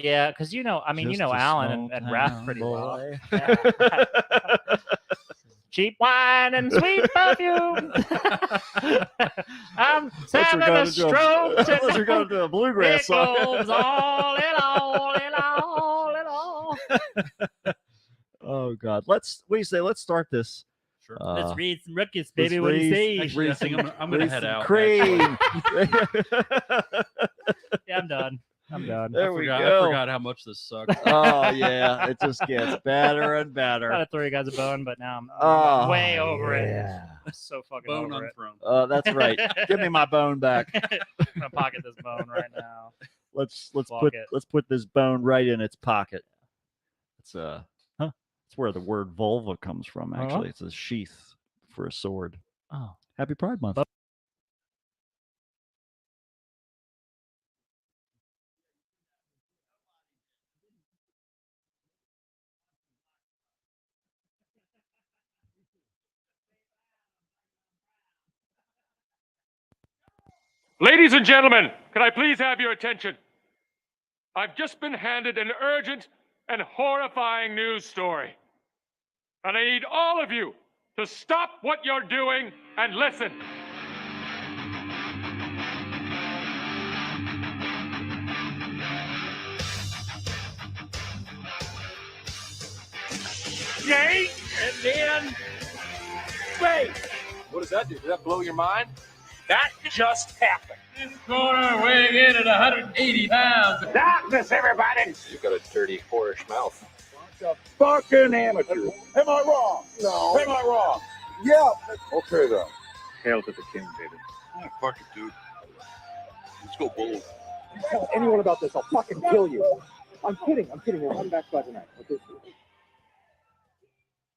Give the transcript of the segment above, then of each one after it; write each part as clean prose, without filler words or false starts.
Yeah, because I mean, Just you know a Alan small and Raph town pretty well. boy. Yeah. Cheap wine and sweet perfume. I'm having a stroke Unless you're going tonight. to do a bluegrass It song. goes all and all and all and all. Oh God, what do you say? Let's start this. Sure. Let's read some ruckus, let's baby. What do you read- say? Actually, I think I'm going to Read head some out. Cream. Yeah, I'm done. I'm done. There I we forgot, go. I forgot how much this sucks. Oh yeah, it just gets better and Try better. to throw you guys a bone, but now I'm Oh, way over it. yeah. I'm so fucking Bone over it. unthrown. That's right. Give me my bone back. I'm gonna pocket this bone right now. Let's Fuck it. put this bone right in its pocket. It's it's where the word vulva comes from. Actually, it's a sheath for a sword. Oh, Happy Pride Month. Ladies and gentlemen, can I please have your attention? I've just been handed an urgent and horrifying news story. And I need all of you to stop what you're doing and listen. Yay! And then, wait! What does that do? Did that blow your mind? That just happened. This corner weighing in at 180 pounds. Darkness, everybody! You've got a dirty, whorish mouth. Fucking amateur. Am I wrong? No. Am I wrong? Yeah. Okay, then. Hail to the king, baby. Oh, fuck it, dude. Let's go bold. If you tell anyone about this, I'll fucking kill you. I'm kidding. We'll come back by tonight. Okay.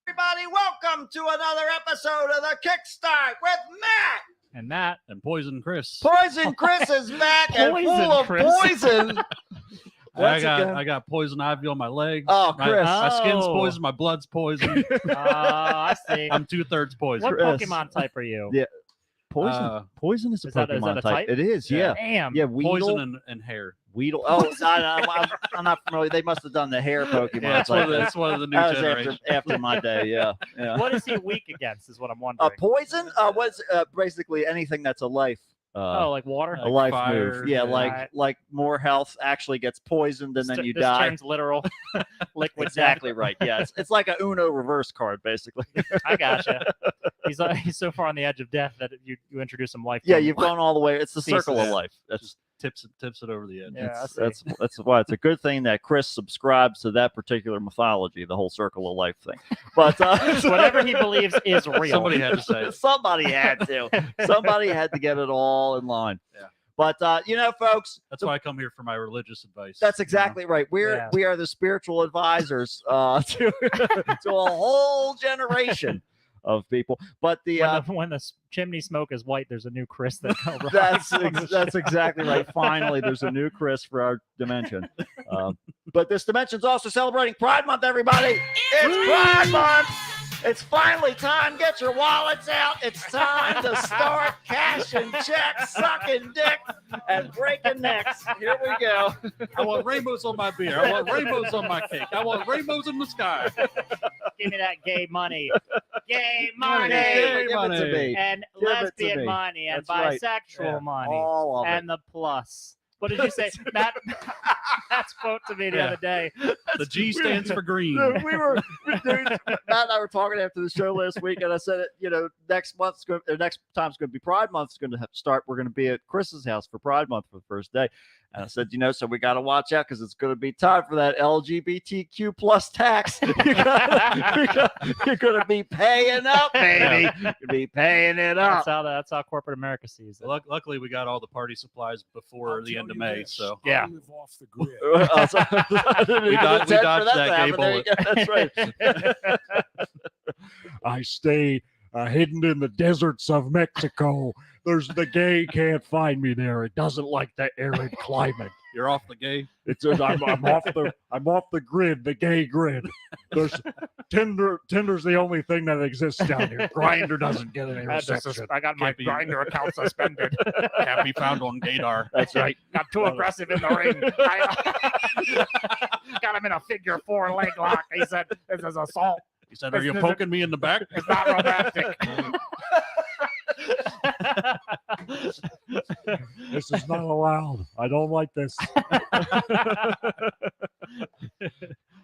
Everybody, welcome to another episode of the Kickstart with Matt. and Matt. And Poison Chris. Poison Chris is back and Poison full of Chris. poison. I Once got again- I got poison ivy on my legs. Oh, My- Chris. My skin's Oh. poison. My blood's poison. I see. I'm 2/3 poison. What Chris. Pokemon type are you? Yeah. Poison. Uh, Poison is a is that Pokemon a type. type? It is. Yeah. Damn. Yeah. Weedle. Poison and hair. Weedle. Oh, I'm not familiar. They must have done the hair Pokemon. Yeah, it's type. it's one of the new That was generation. after my day. Yeah. Yeah. What is he weak against? Is what I'm wondering. Poison was basically anything that's a life. Oh, like water. A life fire, move. Yeah, yeah. Right. like more health actually gets poisoned and then you this die. turns literal. Liquid Exactly right. Yeah, it's like a Uno reverse card, basically. I gotcha. He's so far on the edge of death that you introduce some life. to Yeah, him. you've gone all the way. It's the Thesis. circle of life. That's Tips it over the edge. Yeah, I see. that's why it's a good thing that Chris subscribes to that particular mythology, the whole circle of life thing. But Whatever he believes is real. Somebody had to say it. somebody had to. Somebody had to get it all in line. Yeah. But folks, That's why I come here for my religious advice. that's exactly right. Yeah. We are the spiritual advisors to to a whole generation of people. But when the chimney smoke is white, there's a new Chris that that's exactly right. Finally, there's a new Chris for our dimension. But this dimension's also celebrating Pride Month, everybody. It's Pride Month. It's finally time. Get your wallets out. It's time to start cashing checks, sucking dick, and breaking necks. Here we go. I want rainbows on my beer. I want rainbows on my cake. I want rainbows in the sky. Give me that gay money. Gay money. Give it to me. And Give it to lesbian me. money and That's right. bisexual Yeah. money All of it. and the plus. What did you say? Matt's quote to me the Yeah. other day. The G stands for green. Dude, Matt and I were talking after the show last week, and I said, next time's going to be Pride Month. It's going to start. We're going to be at Chris's house for Pride Month for the first day. And I said, so we got to watch out because it's going to be time for that LGBTQ plus tax. You're going to be paying up, baby. You're going to be paying it up. That's how corporate America sees it. Luckily, we got all the party supplies before the end of May. So Yeah. Live off the grid. We dodged that gay bullet. That's right. I stay hidden in the deserts of Mexico. The gay can't find me there. It doesn't like the arid climate. you're off the gay. I'm off the grid, the gay grid. Tinder's the only thing that exists down here. Grinder doesn't get any reception. I got my Can't be- Grinder account suspended. Can't be found on Gaydar. That's right. Got too aggressive in the ring. I got him in a figure 4 leg lock. He said, "This is assault. He said, "Are you poking me in the back?" It's not romantic." This is not allowed. I don't like this.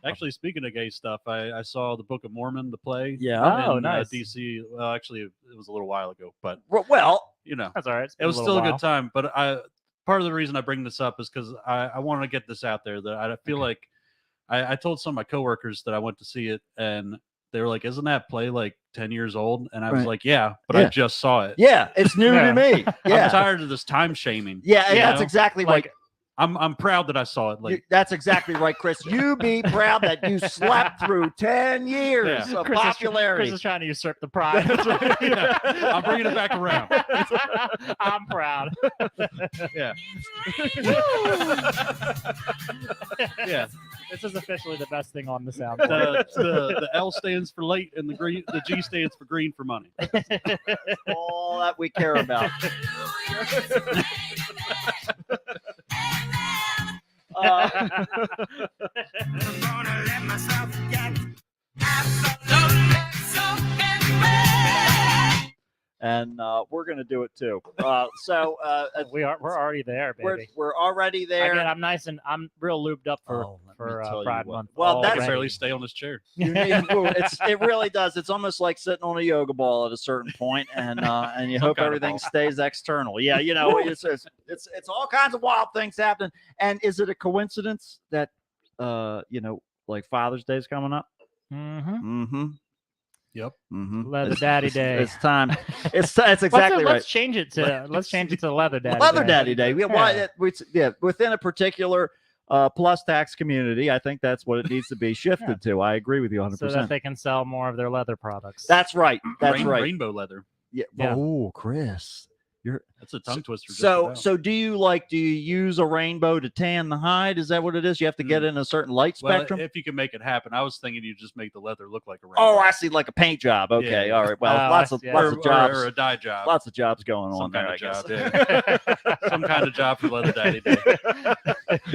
Actually, speaking of gay stuff, I saw the Book of Mormon, the play. Yeah. Oh, in, nice. DC. Well, actually, it was a little while ago, but Well, you know, That's all right. It's been it was little still a while. good time. But part of the reason I bring this up is because I want to get this out there that I feel like I told some of my coworkers that I went to see it, and they were like, "Isn't that play like 10 years old?" And I was Right. like, "Yeah, but Yeah. I just saw it." yeah, it's new Yeah. to me. I'm Yeah. tired of this time shaming. Yeah, you that's know? exactly Like, right. I'm proud that I saw it. Like, That's exactly right, Chris. You be proud that you slept through 10 years of Chris popularity. is trying to usurp the pride. Yeah, I'm bringing it back around. I'm proud. Yeah. Yeah. This is officially the best thing on the sound. The L stands for late, and the G stands for green for money. All that we care about. And we're going to do it too. We're already there, baby. We're already there. Again, I'm real lubed up for Let me tell you Pride what. Month. Well, I that's can already. barely stay on this chair. You need, it really does. It's almost like sitting on a yoga ball at a certain point, and you Some hope kind of everything ball. stays external. Yeah, you know, it's all kinds of wild things happening. And is it a coincidence that like Father's Day is coming up? Mm-hmm. Mm-hmm. Yep. Mm-hmm. Leather Daddy Day. It's time. It's exactly right. Let's change it to Leather Daddy. Leather Day. Daddy Day. Yeah. Within a particular plus tax community, I think that's what it needs to be shifted to. I agree with you 100%. So that they can sell more of their leather products. That's right. That's right. Rainbow leather. Yeah. Yeah. Oh, Chris. That's a tongue twister. just So about. so do you use a rainbow to tan the hide? Is that what it is? You have to get in a certain light well, spectrum? if you can make it happen, I was thinking you just make the leather look like a rainbow. Oh, I see, like a paint job. Okay, Yeah. all right. Well, Oh, lots of yeah. lots of jobs. or a dye job. Lots of jobs going on Some there, kind of I job. guess. Yeah. Some kind of job for Leather Daddy Day.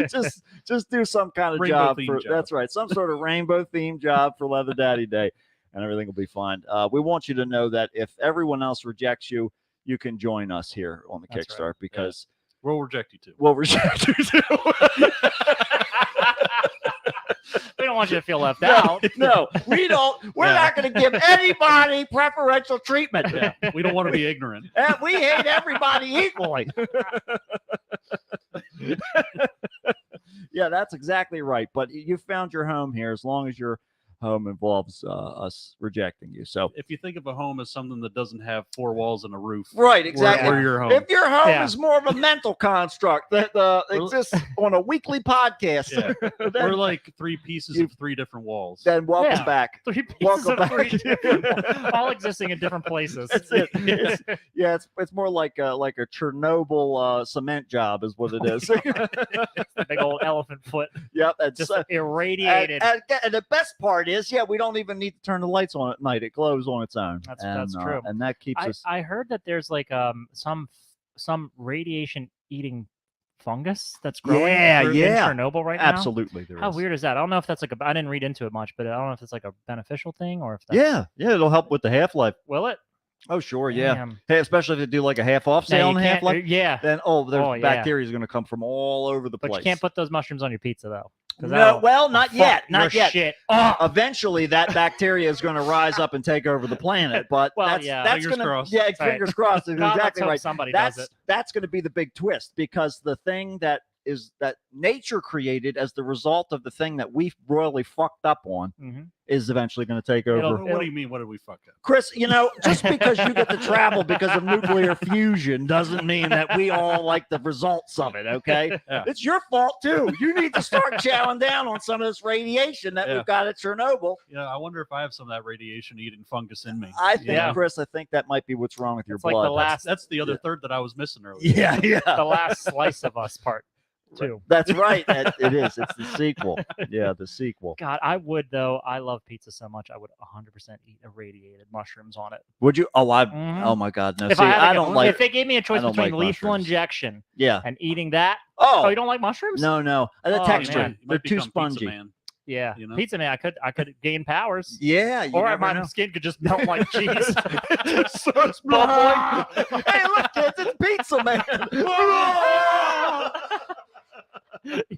just do some kind of Rainbow job themed for job. that's right, some sort of rainbow themed job for Leather Daddy Day, and everything will be fine. We want you to know that if everyone else rejects you, you can join us here on the That's Kickstart because We'll reject you too. we'll reject you too. We don't want you to feel left No, out. no, we don't. We're Yeah. not going to give anybody preferential treatment. Yeah. We don't want to be ignorant. And we hate everybody equally. Yeah, that's exactly right. But you found your home here as long as your home involves us rejecting you. So, If you think of a home as something that doesn't have 4 walls and a roof, right, exactly. We're your home. If your home Yeah. is more of a mental construct that exists on a weekly podcast, Yeah. then, We're like 3 pieces of 3 different walls. then welcome Yeah. back. 3 pieces Welcome of 3 back. different, all existing in different places. That's it. Yeah, it's more like a Chernobyl cement job is what it is. The big old elephant foot Yep, that's just and, irradiated. and the best part is, we don't even need to turn the lights on at night. It glows on its own. That's true. And that keeps us. I heard that there's like some radiation eating fungus that's growing Yeah, in yeah. Chernobyl right now. Absolutely, there How is. weird is that? I don't know if that's like I didn't read into it much, but I don't know if it's like a beneficial thing or if that's, Yeah, it'll help with the half-life. will it? Oh, sure, yeah. Damn. Hey, especially if they do like a half-off Now, sale you on the can't- half-life, yeah, then there's Oh, yeah. bacteria is going to come from all over the but place. you can't put those mushrooms on your pizza though. 'cause No, that'll well, not fuck yet, your not yet. Shit. Oh, Eventually, that bacteria is going to rise up and take over the planet. But Well, that's yeah. that's Fingers going to crossed. yeah, Right. fingers crossed. That's God, let's exactly hope right. somebody does That's it. that's going to be the big twist because the thing that nature created as the result of the thing that we royally fucked up on Mhm. is eventually going to take over. What do you mean? What did we fuck up? Chris, just because you get to travel because of nuclear fusion doesn't mean that we all like the results of it, okay? Yeah. It's your fault, too. You need to start chowing down on some of this radiation that Yeah. we've got at Chernobyl. I wonder if I have some of that radiation-eating fungus in me. I think, Yeah. Chris, I think that might be what's wrong with your It's like blood. the last That's the other third that I was missing earlier. yeah, yeah. the last slice of us part. too. That's right. It is. It's the sequel. Yeah, the sequel. God, I would though. I love pizza so much. I would 100% eat irradiated mushrooms on it. Would you? Oh, Mhm. Oh my God, no. If See, I, had I like don't a, like. If they gave me a choice don't between like lethal mushrooms. injection Yeah. and eating that, Oh, you don't like mushrooms? no. The Oh, texture. man. Might They're too become Pizza spongy. Man, Yeah, you know? pizza man. I could gain powers, Yeah. You or never my know. skin could just melt like cheese. It just starts Blah. bubbling. Hey, look, kids, it's Pizza Man.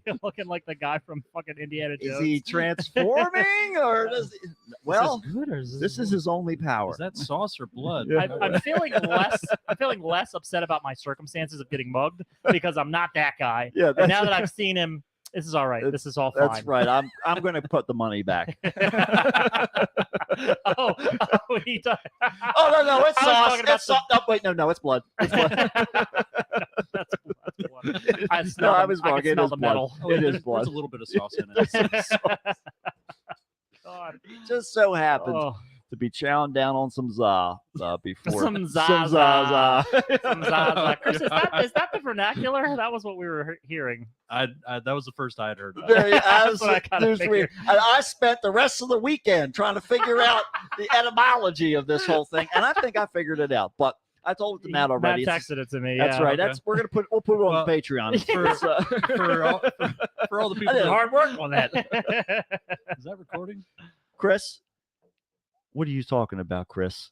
You're looking like the guy from fucking Indiana Is Jones. he transforming or does he... Well, good or is this is his only power. Is that sauce or blood? Yeah. I'm feeling less. I'm feeling less upset about my circumstances of getting mugged because I'm not that guy. Yeah, And now that I've seen him, this is all right. This is all fine. that's right. I'm going to put the money back. oh, he does. Oh no, it's I was sauce. talking about It's sauce. Oh wait, no, it's blood. It's blood. That's blood. I No, smell I the- was I wrong. can It smell is the blood. metal. It is There's blood. a little bit of sauce in it. God. Just so happens Oh, to be chowing down on some za before Some Some Zaza. Zaza. some Zaza. Chris, is that the vernacular? That was what we were hearing. That was the first I had heard. About. Very That's what I kinda there's weird. And I spent the rest of the weekend trying to figure out the etymology of this whole thing, and I think I figured it out. But I told it to Matt already. Matt It's- texted it to me. That's yeah. right. okay. We'll put it on Well, Patreon. It's, For all the I people did that hard work on that. is that recording? Chris, what are you talking about, Chris?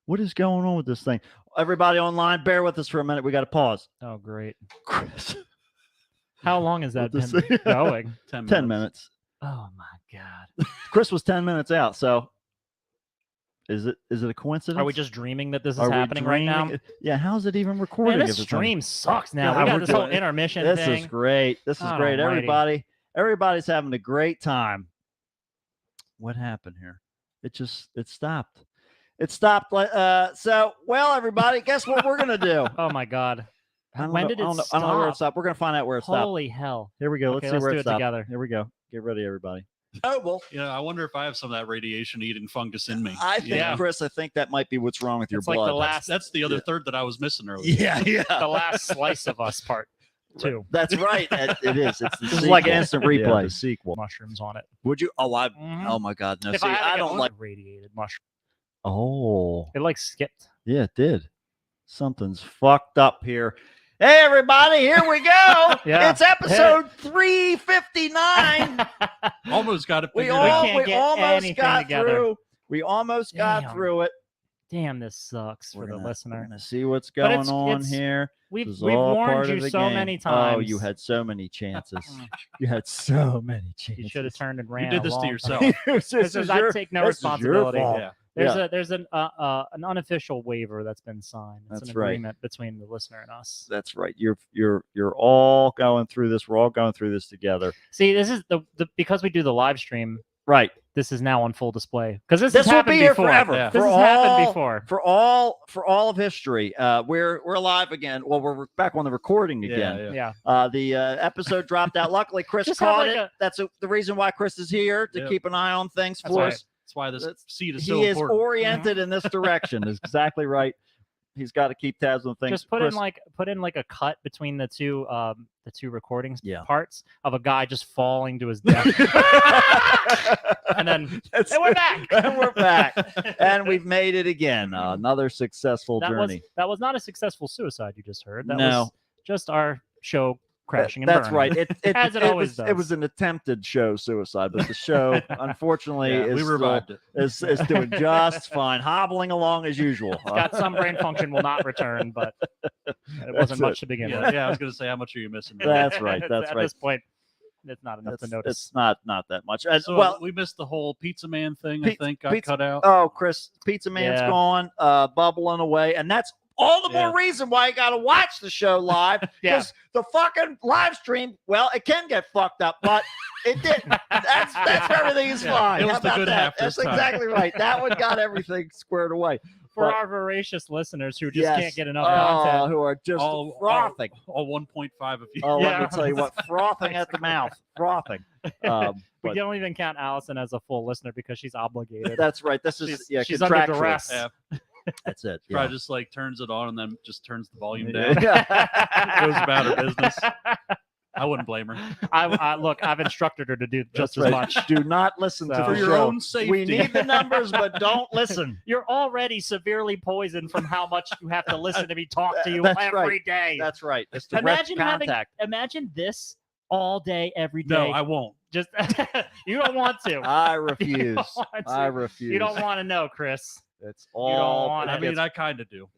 What is going on with this thing? Everybody online, bear with us for a minute. We got to pause. Oh, great. Chris, How long has that What to been say? going? 10 minutes. Oh my God. Chris was 10 minutes out. So is it a coincidence? Are we just dreaming that this is Are we happening right now? dreaming? Yeah. How's it even recording? Man, if this it's on- stream sucks now. Yeah, we got we're this whole doing it. intermission This thing. is great. This is God great. almighty. Everybody's having a great time. What happened here? It stopped. It stopped. So, well, everybody, guess what we're gonna do? Oh my God. I don't When know- did I it don't know, I don't know where it stop? stopped. We're gonna find out where it stopped. Holy hell. Here we go. Okay, Let's see let's where do it it stopped. together. Here we go. Get ready, everybody. Oh well. You know, I wonder if I have some of that radiation-eating fungus in me. I think, Yeah. Chris, I think that might be what's wrong with your It's like blood. the last, That's the other third that I was missing earlier. yeah. the last slice of us part two. That's right. It is. It's the This is like an sequel. instant Yeah, replay. the sequel. Mushrooms on it. Would you? Oh, Mhm. oh my God. No, If see, I, had to I get don't one, like. radiated mushroom. Oh, It like skipped. yeah, it did. Something's fucked up here. Hey, everybody, here we go. Yeah. It's episode 359. Almost got it We figured out. can't get almost anything got together. through. We almost got Damn. through it. Damn, this sucks for the We're listener. gonna see what's But going it's- on it's- here. We've This is we've all warned part you of the so game. many times. Oh, you had so many chances. You had so many chances. You should have turned and ran. You did this a to long yourself. time. This This is is, I your- take no this is your responsibility. fault. Yeah. There's an unofficial waiver that's been signed. It's That's an right. agreement between the listener and us. That's right. You're all going through this. We're all going through this together. See, this is the because we do the live stream. Right. This is now on full display because this This has will happened be here before. forever. Yeah. This For has happened all- before. For all of history. We're alive again. Well, we're back on the recording again. Yeah. Yeah. The episode dropped out. Luckily, Chris Just have caught like it. a- That's the reason why Chris is here to Yep. keep an eye on things That's for right. us. That's why this That's- seat is He so is important. oriented in this direction. Is exactly right. He's got to keep tabs on things. Just put Chris, in like a cut between the two recordings Yeah. parts of a guy just falling to his death, and then That's- and we're back. and we're back, and we've made it again. Another successful that journey. was not a successful suicide you just heard. That No. was just our show crashing and That's burning. right. As it always it was does. an attempted show suicide, but the show, unfortunately, Yeah, is we still- revived it. is doing just fine, hobbling along as usual. It's got some brain function will not return, but it wasn't much to begin Yeah, with. yeah, I was going to say, how much are you missing? That's right. That's At right. this point, it's not enough to It's notice. not that much. And, So well, we missed the whole Pizza Man thing, Pi- I think, got pizza- cut out. oh, Chris, Pizza Man's Yeah. gone, bubbling away, and that's all the more Yeah. reason why you got to watch the show live. Yeah. Because the fucking live stream, well, it can get fucked up, but it didn't. That's where everything is Yeah, fine. it was How the about good that? half That's this time. exactly right. That one got everything squared away. For But- our voracious listeners who just Yes. can't get enough Oh, content. who are just frothing. All 1.5 of you. Oh, let me Yeah. tell you what, frothing at the mouth, frothing. We But don't even count Allison as a full listener because she's obligated. that's right. This is she's under contractual. duress. Yeah, That's it. probably just like turns it on and then just turns the volume Yeah. down. Goes about her business. I wouldn't blame her. I look, I've instructed her to do just That's as right. much. Do not listen to So- the For your show. own safety. We need the numbers, but don't listen. You're already severely poisoned from how much you have to listen to me talk to you That's every right. day. That's right. It's direct Imagine contact. imagine this all day, every day. No, I won't. Just you don't want to. I You refuse. don't want I to. refuse. You don't want to know, Chris. It's don't all. want I it. mean, I kind of do.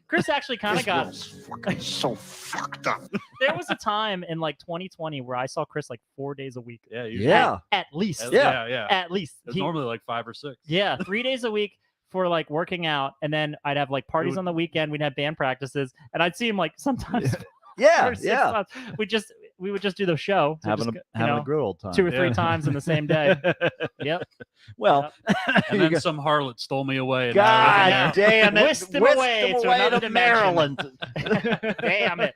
Chris actually kind of got. fucking so fucked up. There was a time in like 2020 where I saw Chris like 4 days a week, Yeah. You, Yeah. at least. Yeah. Yeah. At least. It's He- normally like 5 or 6. Yeah, 3 days a week for like working out, and then I'd have like parties would- on the weekend. We'd have band practices, and I'd see him like sometimes. Yeah. or 6 Yeah. times. We would just do the show, so Having just, a having a good old time. 2 or 3 Yeah. times in the same day. Yep. Well, And you then got- some harlot stole me away. And now I God live in damn it! Whisked him away to another dimension. Maryland. Damn it.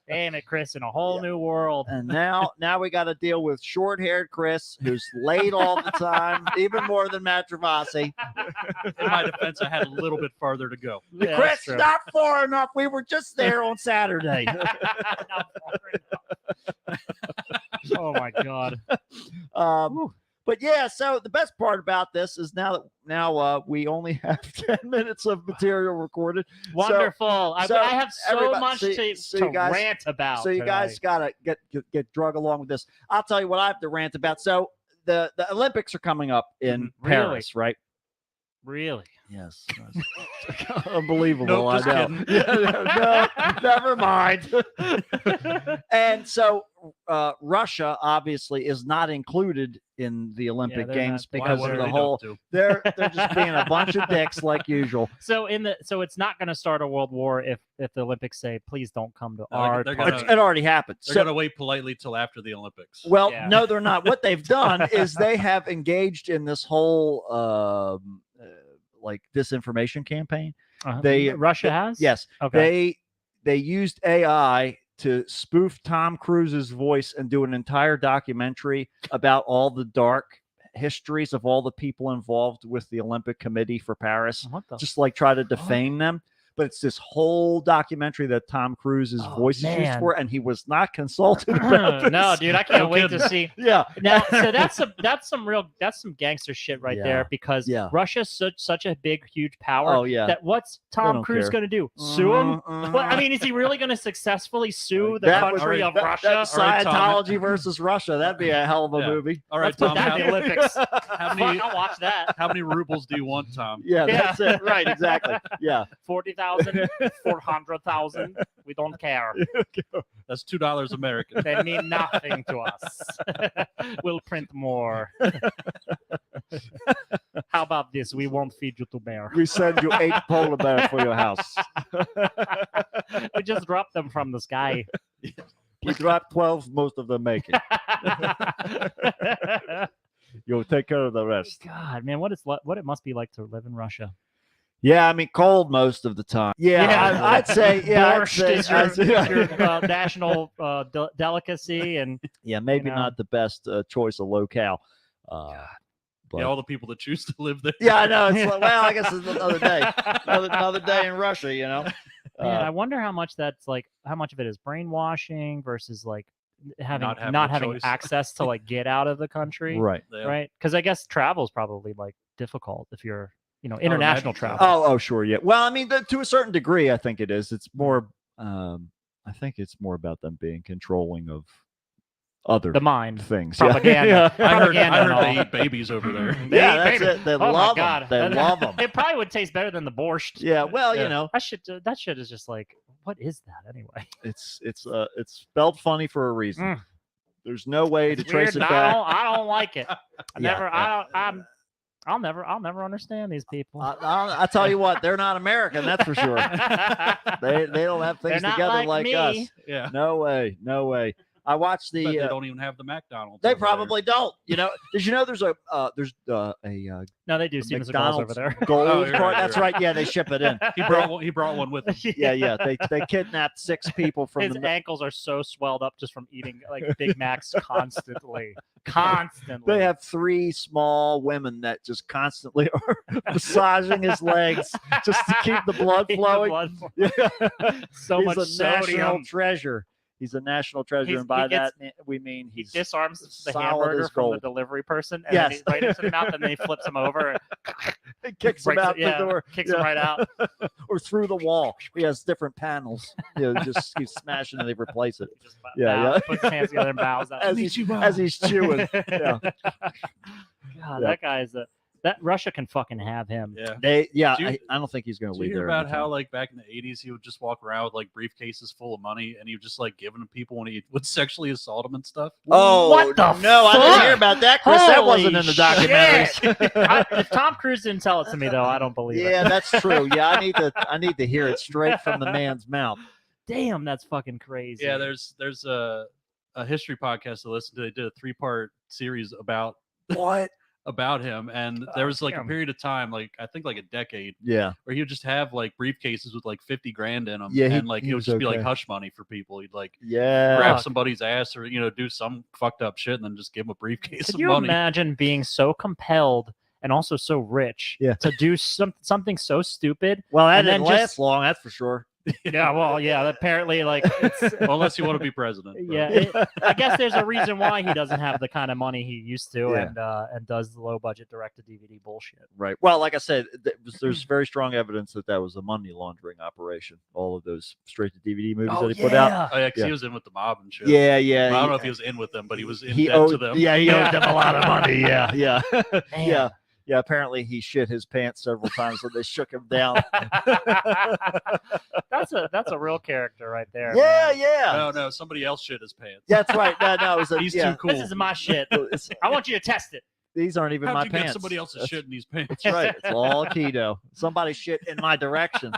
Damn it, Chris, in a whole new world. And now we got to deal with short-haired Chris, who's late all the time, even more than Matt Travasi. there. In my defense, I had a little bit farther to go. Yeah, Chris, that's true. not far enough. We were just there on Saturday. Not far enough. Oh my god. But yeah, so the best part about this is now we only have 10 minutes of material recorded. Wonderful. so I have so everybody- much so- to, so to you guys- rant about. So you guys gotta get drug along with this. I'll tell you what I have to rant about. So the Olympics are coming up in Really? Paris, right? Really? Yes. Unbelievable. Nope, I just know. kidding. Yeah, no, never mind. And so Russia obviously is not included in the Olympic they're Games not- Why because would of they the don't whole. do? They're just being a bunch of dicks like usual. So it's not going to start a world war if the Olympics say please don't come to No, our they're part." gonna- It already happened. They're So, gonna wait politely till after the Olympics. well, Yeah. no, they're not. What they've done is they have engaged in this whole like disinformation campaign. They Russia has? Yes, Okay. they used AI to spoof Tom Cruise's voice and do an entire documentary about all the dark histories of all the people involved with the Olympic Committee for Paris. What the Just like try to defame them. But it's this whole documentary that Tom Cruise's Oh, voice is used man. for, and he was not consulted about this. No, dude, I can't No wait kidding. to see. Yeah. Now, so that's some gangster shit right Yeah. there because Yeah. Russia's such a big, huge power Oh yeah. that what's Tom don't Cruise care. going to do? Sue him? Mhm, Well, I mhm. mean, is he really going to successfully sue the That would- country of that- Russia? that's All right, Tom. Scientology versus Russia. That'd be a hell of a Yeah. movie. All right, Let's put Tom. that in the Olympics. How many Fuck, I'll watch that. how many rubles do you want, Tom? Yeah, Yeah. that's it. Right, exactly. Yeah. 40,000, 400,000. We don't care. That's $2 American. They mean nothing to us. We'll print more. How about this? We won't feed you to bear. We send you 8 polar bears for your house. We just drop them from the sky. We drop 12, most of them make it. You'll take care of the rest. God, man, what it must be like to live in Russia. Yeah, I mean, cold most of the time. Yeah, Yeah. I'd say, yeah, I'd Borscht say, is I'd say- your national maybe delicacy, and know. not the best choice of locale. But, Yeah, all the people that choose to live there. yeah, I know. It's like, well, I guess it's another day. Another day in Russia, you know. man, I wonder how much that's like. How much of it is brainwashing versus like having Not having not a having choice. access to like get out of the country, Right. Yeah. right? Because I guess travel is probably like difficult if you're international imagine so. travel. Oh, sure, yeah. Well, I mean, to a certain degree, I think it is. It's more. I think it's more about them being controlling of other The mind. things. Propaganda. Yeah. I heard Propaganda and they all. eat babies over there. Yeah, They- that's baby. it. They Oh my love God. them. They love them. It probably would taste better than the borscht. Yeah. Well, Yeah. you know, That shit is just like, what is that anyway? it's spelled funny for a reason. Mm. There's no way to It's trace weird, it and back. I don't like it. Yeah, I'll never understand these people. I'll tell you what, they're not American. That's for sure. They don't have They're things not together like me. us. Yeah. No way. No way. I watched But they the. don't even have the McDonald's. They over there. probably don't. You know? Did you know there's a No, they do Steven Seagal's over there. gold Oh, you're card? right, That's you're right. Yeah, they ship it in. He brought one with him. Yeah. They kidnapped 6 people from His the. ankles are so swelled up just from eating like Big Macs constantly. Constantly. They have 3 small women that just constantly are massaging his legs just to keep the blood Keep the flowing. blood flow- Yeah. So He's much a national sodium. treasure. He's a national treasure, and by that we mean He he's disarms the solid hamburger as from the gold. delivery person, and Yes. then he right into the mouth, and then he flips him over, and He kicks him breaks out it, yeah, the door, kicks him right out. or through the wall. He has different panels. Just keeps smashing and they replace it. Just Yeah, puts his hands together and bows out. As he's chewing. Yeah. God, that guy is that Russia can fucking have him. Yeah. They, yeah, Do you- I don't think he's going to Did leave you hear there. about how like back in the 80s he would just walk around with like briefcases full of money and he would just like give them to people when he would sexually assault them and stuff? Oh, What the no, I didn't fuck? hear about that, Chris. That Holy wasn't in the documentaries. If Tom Cruise didn't tell it to me, though, I don't believe it. Yeah, that's true. Yeah, I need to hear it straight from the man's mouth. Damn, that's fucking crazy. Yeah, there's a history podcast to listen to. They did a 3-part series about What? about him, and there was like a damn. period of time, like I think like a decade, Yeah. where he would just have like briefcases with like 50 grand in them, Yeah, and like he it would was just be like okay. hush money for people. He'd like Yeah. grab Fuck. somebody's ass or do some fucked up shit and then just give them a briefcase Could of you money. imagine being so compelled and also so rich Yeah. to do something so stupid? Well, that And then didn't last just- long, that's for sure. Yeah, well, yeah, apparently, like, it's, Well, unless you want to be president. but- yeah, I guess there's a reason why he doesn't have the kind of money he used to, Yeah. and does the low budget direct to DVD bullshit. Right. Well, like I said, there's very strong evidence that was a money laundering operation. All of those straight to DVD movies that he put out. Oh yeah, 'cause Yeah. he was in with the mob and shit. Yeah, yeah. Well, I don't know if he was in with them, but he was in he debt owed, to them. Yeah, he owed them a lot of money. Yeah, yeah, Man. yeah, yeah. Apparently, he shit his pants several times when they shook him down. That's a real character right there. Yeah, man. yeah. No, somebody else shit his pants. That's right. No, it was a, He's yeah. too cool. This is my shit. It's- I want you to test it. These aren't even How'd my you pants. get somebody else's That's- shit in these pants? That's right. It's all keto. Somebody shit in my direction,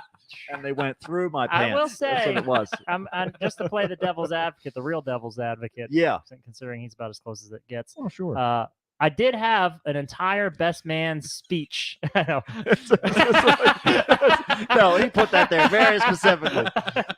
and they went through my I pants. will That's what say- it was. I'm just to play the devil's advocate, the real devil's advocate. Yeah. Considering he's about as close as it gets. Oh, sure. I did have an entire best man speech. I know. No, he put that there very specifically.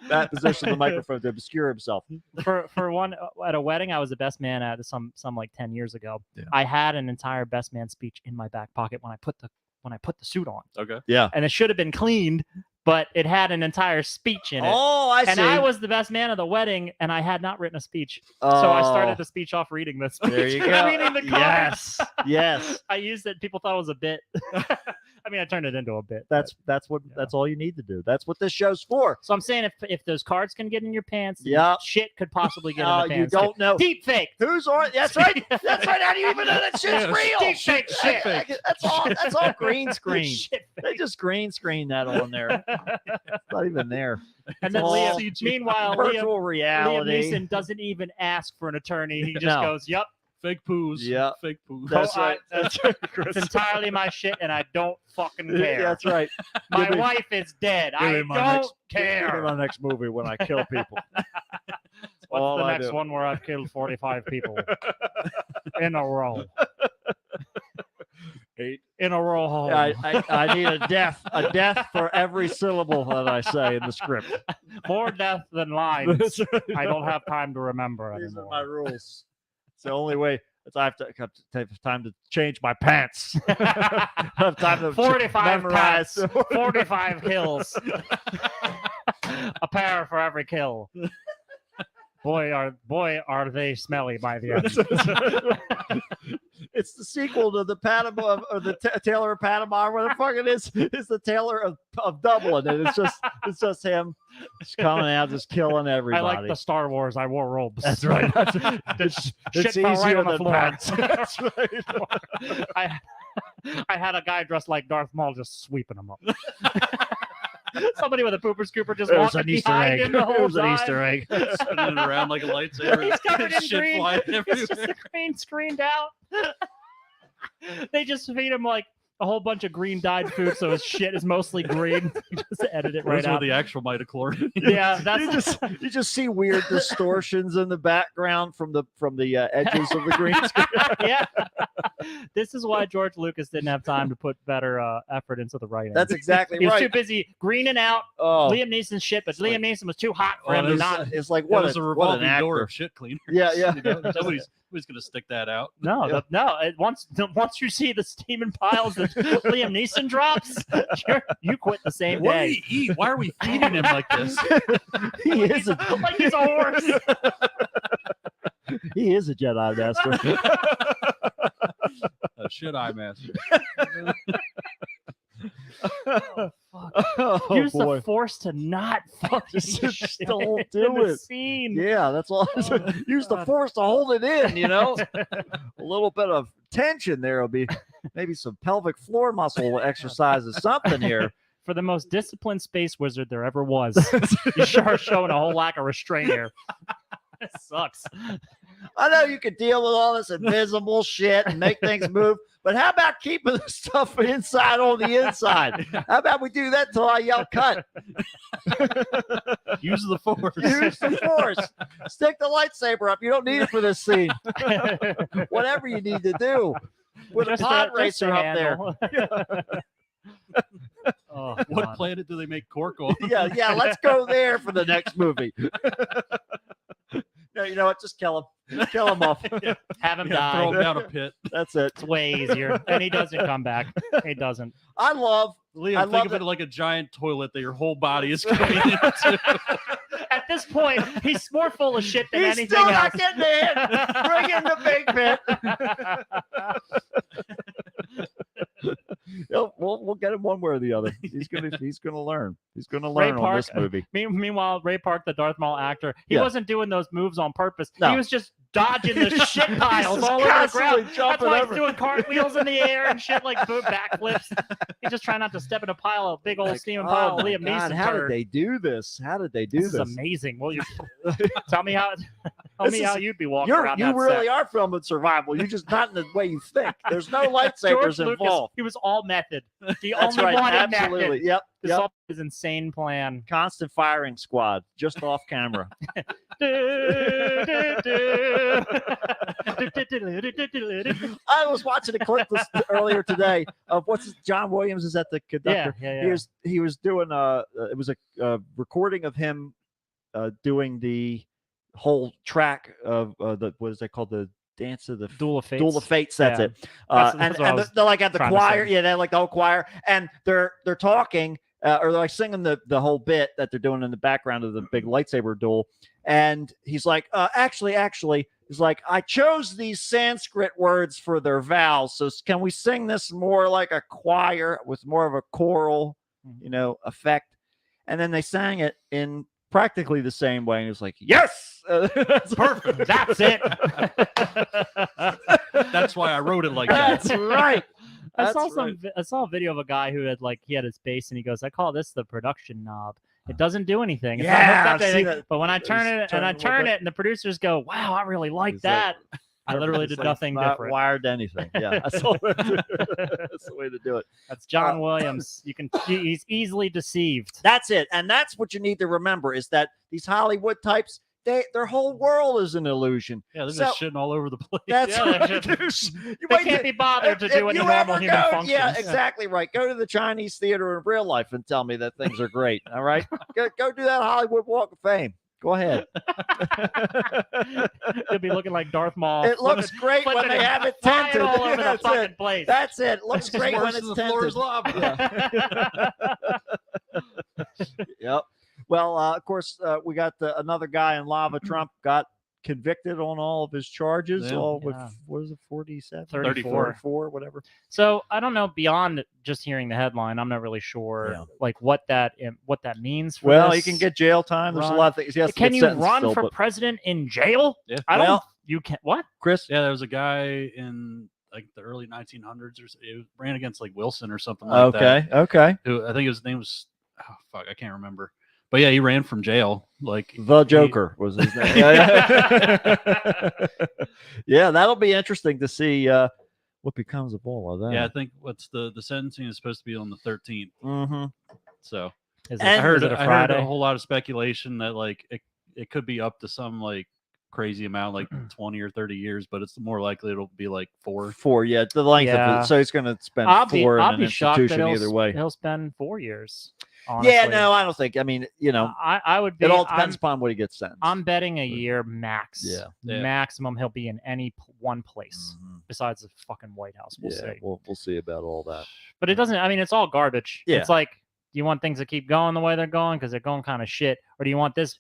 That position of the microphone to obscure himself. for one at a wedding, I was the best man at some like 10 years ago. Yeah. I had an entire best man speech in my back pocket when I put the suit on, Okay. Yeah. and it should have been cleaned, but it had an entire speech in it. Oh, I see. And I was the best man of the wedding, and I had not written a speech, so I started the speech off reading the speech. There you go. Reading the Yes. comments. Yes. I used it. People thought it was a bit. I mean, I turned it into a bit. That's all you need to do. That's what this show's for. So I'm saying if those cards can get in your pants, then Yeah. shit could possibly get in the You pants. don't know. Deep fake. Who's on? That's right. That's right. How do you even know that shit's Yeah, real? deep fake shit. That's all green screen. Shit They just green screen that on there. It's not even there. And then all Liam, meanwhile, Virtual Liam reality. Neeson doesn't even ask for an attorney. He just No. goes, "Yep, Fake poos. Yeah. Fake poos. That's right. it's entirely my shit, and I don't fucking care. That's right. My Give me- wife is dead. I Give me my don't next- Give me care." my next movie when I kill people. all What's the I next do. one where I've killed 45 people in a row? 8. In a row. I need a death for every syllable that I say in the script. More death than lines. I don't have time to remember These are anymore. my rules. It's the only way. I have to take time to change my pants. I have time to 45 memorize. pants, 45 kills. A pair for every kill. Boy, are they smelly by the end. It's the sequel to the Panama or the Taylor of Panama, where the fuck it is. It's the Taylor of Dublin, and it's just him just coming out, just killing everybody. I like the Star Wars. I wore robes. That's right. It's It's shit fell right easier on the than floor. pants. That's right. I had a guy dressed like Darth Maul just sweeping them up. Somebody with a pooper scooper just It was walking an Easter behind egg. him the It whole was an time. Easter egg. Spinning it around like a lightsaber. He's covered in Shit green. flying It's just everywhere. the green screened out. They just feed him like a whole bunch of green dyed food, so his shit is mostly green. Just edit it right Those were out. the actual mitochlorian. Yeah, that's You just see weird distortions in the background from the edges of the green screen. yeah. This is why George Lucas didn't have time to put better effort into the writing. That's exactly he was too right. busy greening out Oh, Liam Neeson's shit, but Liam Neeson was too hot for Oh, him to there's- not. it's like It what was a a what revolving an door actor. of shit cleaners. Yeah, yeah. You know, nobody's Nobody's gonna stick that out. No, Yeah. no. Once you see the steaming piles that Liam Neeson drops, you quit the same What day. did he eat? Why are we feeding him like this? He is a Like he's a horse. he is a Jedi Master. Should I, Master? Oh, Use boy. the force to not fucking Just shit don't in do the it. scene. Yeah, that's all. Use the force to hold it in, you know? A little bit of tension there will be maybe some pelvic floor muscle exercises, something here. For the most disciplined space wizard there ever was, you sure are showing a whole lack of restraint here. It sucks. I know you can deal with all this invisible shit and make things move, but how about keeping the stuff inside on the inside? How about we do that till I yell cut? Use the force. Use the force. Stick the lightsaber up. You don't need it for this scene. Whatever you need to do. With a Just pod a- just a racer up there. handle. Oh, What God. planet do they make cork on? Yeah, let's go there for the next movie. No, you know what? Just kill him. Kill him off. Have him Yeah, throw die. him down a pit. That's it. It's way easier. And he doesn't come back. He doesn't. I love Liam, I think love of it it. like a giant toilet that your whole body is going into. At this point, he's more full of shit than He's anything still else. not getting in. Bring in the big pit. We'll get him one way or the other. He's gonna learn. He's gonna Ray learn on Park- this movie. Meanwhile, Ray Park, the Darth Maul actor, he Yeah. wasn't doing those moves on purpose. No. He was just dodging the shit He's piles just all over the constantly ground. That's jumping why over. he's doing cartwheels in the air and shit like backflips. He's just trying not to step in a pile of big old Like, steaming pile oh of my Liam God, Neeson. how turd. did they do this? How did they do This this? is amazing. Well, you tell me how. Tell This me is- how you'd be walking around You that really set. are filming survival. You're just not in the way you think. There's no George lightsabers Lucas, involved. he was all method. He That's only right. wanted Absolutely. method. Yep. This Yep. all his insane plan. Constant firing squad, just off camera. I was watching a clip earlier today of John Williams is at the conductor. Yeah. He was doing it was a recording of him doing the whole track of the what is that called, the Dance of the Duel of Fates. Duel of Fates. That's Yeah. it. That's what I And was they're like at the trying to choir. say. Yeah, they're like the whole choir, and they're talking or they're like singing the whole bit that they're doing in the background of the big lightsaber duel. And he's like, actually, he's like, I chose these Sanskrit words for their vowels. So can we sing this more like a choir with more of a choral, effect? And then they sang it in practically the same way. And he was like, yes, Perfect. That's it. That's why I wrote it like that. That's right. I saw That's right. I saw a video of a guy who had he had his bass and he goes, I call this the production knob. It doesn't do anything. It's not Yeah, hooked up I've to seen anything. it. But when I turn Just it turn and I it a little turn bit. it and the producers go, wow, I really like He's like, that. I literally It's did like nothing not different. wired to anything. Yeah, that's the way to do it. That's John Williams. He's easily deceived. That's it. And that's what you need to remember is that these Hollywood types, their whole world is an illusion. Yeah, they're So- just shitting all over the place. That's Yeah, right. they're Dude. You They might can't get- be bothered to if do any you normal ever human go- functions. Yeah, exactly right. Go to the Chinese theater in real life and tell me that things are great. All right, go do that Hollywood Walk of Fame. Go ahead. He'll be looking like Darth Maul. It looks great when flipping they it, have it flying tinted. all over the That's fucking it. place. That's it. Looks It's great when worse it's than the floor tinted. is lava. Yep. Well, of course, we got another guy in lava. Trump got convicted on all of his charges. Yeah. All with Yeah. what is it, 47, 34. 34, whatever. So I don't know. Beyond just hearing the headline, I'm not really sure what that means. For Well, this. he can get jail time. There's a run. lot of things. He has to Can get you sentenced run still, for but- president in jail? Yeah. I don't. Well- You can what? Chris? Yeah, there was a guy in like the early 1900s or so, it ran against like Wilson or something like that. Okay. Who I think his name was, oh fuck, I can't remember. But yeah, he ran from jail. Like The Joker was his name. Yeah, that'll be interesting to see what becomes of all of that. Yeah, I think the sentencing is supposed to be on the 13th. Mm-hmm. So Is And- I heard is it a I heard Friday? a whole lot of speculation that like it could be up to some like crazy amount, like 20 or 30 years, but it's more likely it'll be like 4. 4, yeah, the length of Yeah. it. So he's going to spend I'll 4 be in an shocked that institution either way. he'll spend 4 years. Honestly. Yeah, no, I don't think. I mean, I would be. it all depends upon what he gets sentenced. I'm betting a year max. Yeah. Maximum he'll be in any one place Mhm. besides the fucking White House. We'll see. We'll see about all that. But it doesn't. I mean, it's all garbage. Yeah. It's like, do you want things to keep going the way they're going because they're going kind of shit, or do you want this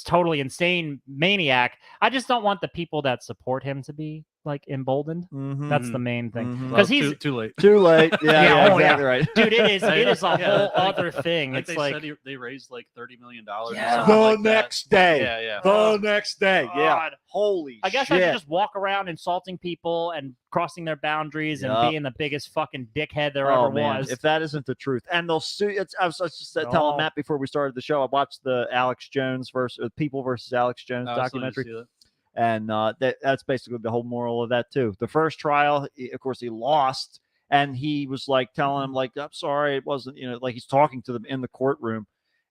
totally insane maniac? I just don't want the people that support him to be like emboldened. Mhm. That's the main thing. Mhm. Because Well, he's too late. Too late. Yeah, Yeah, oh, exactly right. dude. It is a Yeah, whole I other thing. I think It's they like said they raised like $30 million. Yeah. Or something The like that. next day. Yeah. The next day. Yeah. God. Holy I guess shit. I should just walk around insulting people and crossing their boundaries Yup. and being the biggest fucking dickhead there Oh ever man, was. if that isn't the truth, and they'll sue. I was just telling Oh. Matt before we started the show. I watched the Alex Jones versus People versus Alex Jones I was wanting to documentary, see that. and that's basically the whole moral of that too. The first trial, of course, he lost, and he was like telling him like, "I'm sorry, it wasn't," like he's talking to them in the courtroom.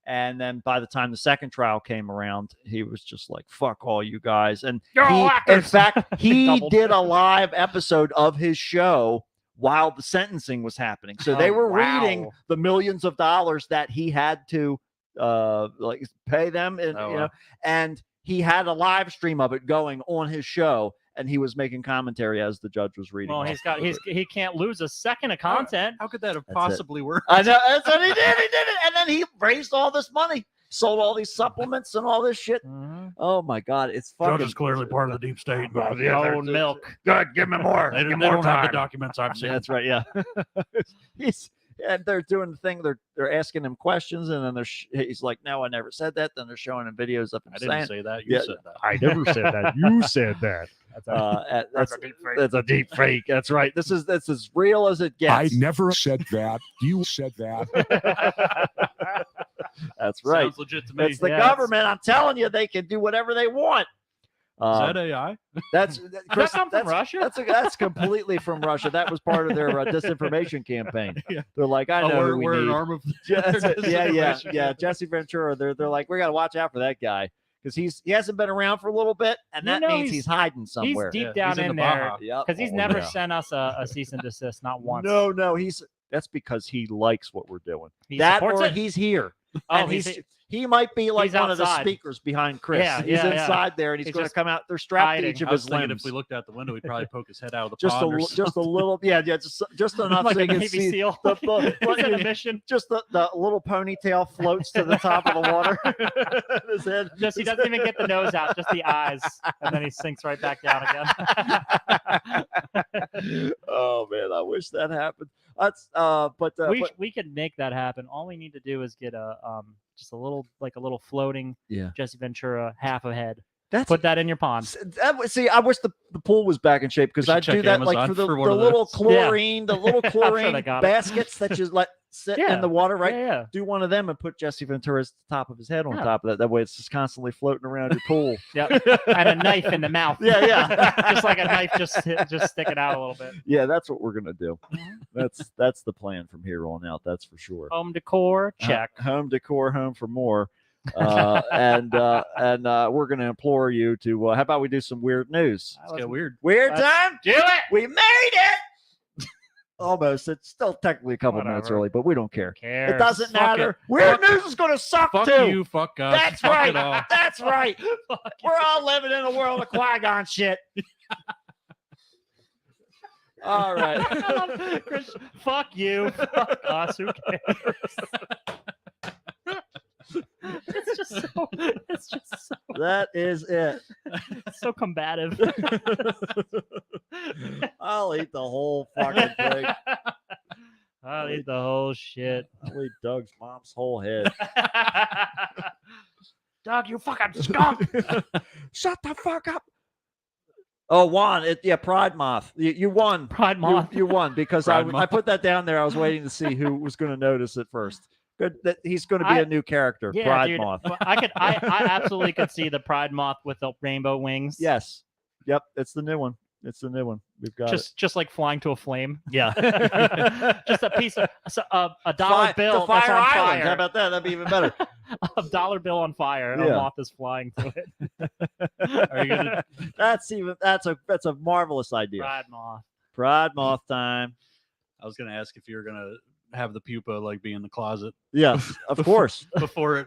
And then by the time the second trial came around, he was just like, "Fuck all you guys." And You're all in actors. fact, he Doubled. did a live episode of his show while the sentencing was happening. So they Oh, were wow. reading the millions of dollars that he had to like pay them, and Oh, wow. and he had a live stream of it going on his show, and he was making commentary as the judge was reading. Well, off. he can't lose a second of content. How could that have That's it. possibly worked? I know that's what he did. He did it, and then he raised all this money, sold all these supplements and all this shit. Mhm. Oh my god, it's Judge fucking is clearly part of the deep state. Own milk. Good, give me more. They Give don't, me they more don't have the time. documents I've seen. That's right. Yeah, and they're doing the thing. They're asking him questions, and then he's like, "No, I never said that." Then they're showing him videos of him I saying, didn't say that. You Yeah. said that. I never said that. You said that. That's a deep fake. That's a deep fake. That's right. This is as real as it gets. never said that. You said that. That's right. Sounds legit to me. It's the Yeah, government. I'm telling you, they can do whatever they want. Is that AI? That's Does Chris, that come from Russia? That's completely from Russia. That was part of their disinformation campaign. Yeah. They're like, I know who we we're an need. arm of. Yeah. Jesse Ventura. They're like, we got to watch out for that guy because he hasn't been around for a little bit, and You that know means he's- he's hiding somewhere. He's deep Yeah, down he's in in the there Baja. Yep. because he's Oh, never yeah. sent us a cease and desist, not once. No, that's because he likes what we're doing. He that supports or it. he's here. Oh, And he might be like he's one of the outside. speakers behind Chris. Yeah, he's yeah, yeah. inside there, and he's He's going to just come out. They're strapped to hiding. each of I was his thinking limbs. if we looked out the window, he'd probably poke his head out of the just pond. or just a something. little, just enough like so a you can Navy see SEAL. the He's in a mission. just the little ponytail floats to the top of the water. His head. Just he doesn't even get the nose out, just the eyes, and then he sinks right back down again. Oh man, I wish that happened. That's we could make that happen. All we need to do is get a just a little floating yeah. Jesse Ventura half a head. That's Put that in your pond. see, I wish the pool was back in shape because We should I'd do check that like Amazon for for the one of little those. chlorine, the little sure chlorine they got it. baskets that you let sit Yeah. in the water, right? Yeah. Do one of them and put Jesse Ventura's top of his head on Yeah. top of that. That way it's just constantly floating around your pool. Yep. And a knife in the mouth. Yeah, yeah. Just like a knife just sticking out a little bit. Yeah, that's what we're gonna do. That's the plan from here on out. That's for sure. Home decor, check. Home decor, home for more. And we're gonna implore you to. How about we do some weird news? Let's get weird. Weird Let's time. do it. We made it. Almost. It's still technically a couple minutes Whatever. early, but we don't care. Cares. It doesn't Fuck matter. it. Weird Fuck- news is gonna suck Fuck too. you, fuck us. That's fuck right. It all. That's right. We're all living in a world of Qui-Gon shit. All right. Chris, fuck you. Fuck us. Who cares? It's just so That is it. so combative. I'll eat the whole fucking thing. I'll eat the whole shit. I'll eat Doug's mom's whole head. Doug, you fucking skunk. Shut the fuck up. Oh, Juan, Pride Moth. You won. Pride Moth. You won because Pride I Moth. put that down there. I was waiting to see who was going to notice it first. Good that he's going to be I- a new character. Yeah, Pride dude. Moth. Well, I absolutely could see the Pride Moth with the rainbow wings. Yes. Yep. It's the new one. It's the new one. We've got Just like flying to a flame. Yeah. Just a piece of a dollar bill The Fire that's on Island. fire. How about that? That'd be even better. A dollar bill on fire. And Yeah. a moth is flying to it. Are you gonna? That's a marvelous idea. Pride Moth. Pride Moth time. I was gonna ask if you were gonna have the pupa like be in the closet Yes, of course. before it,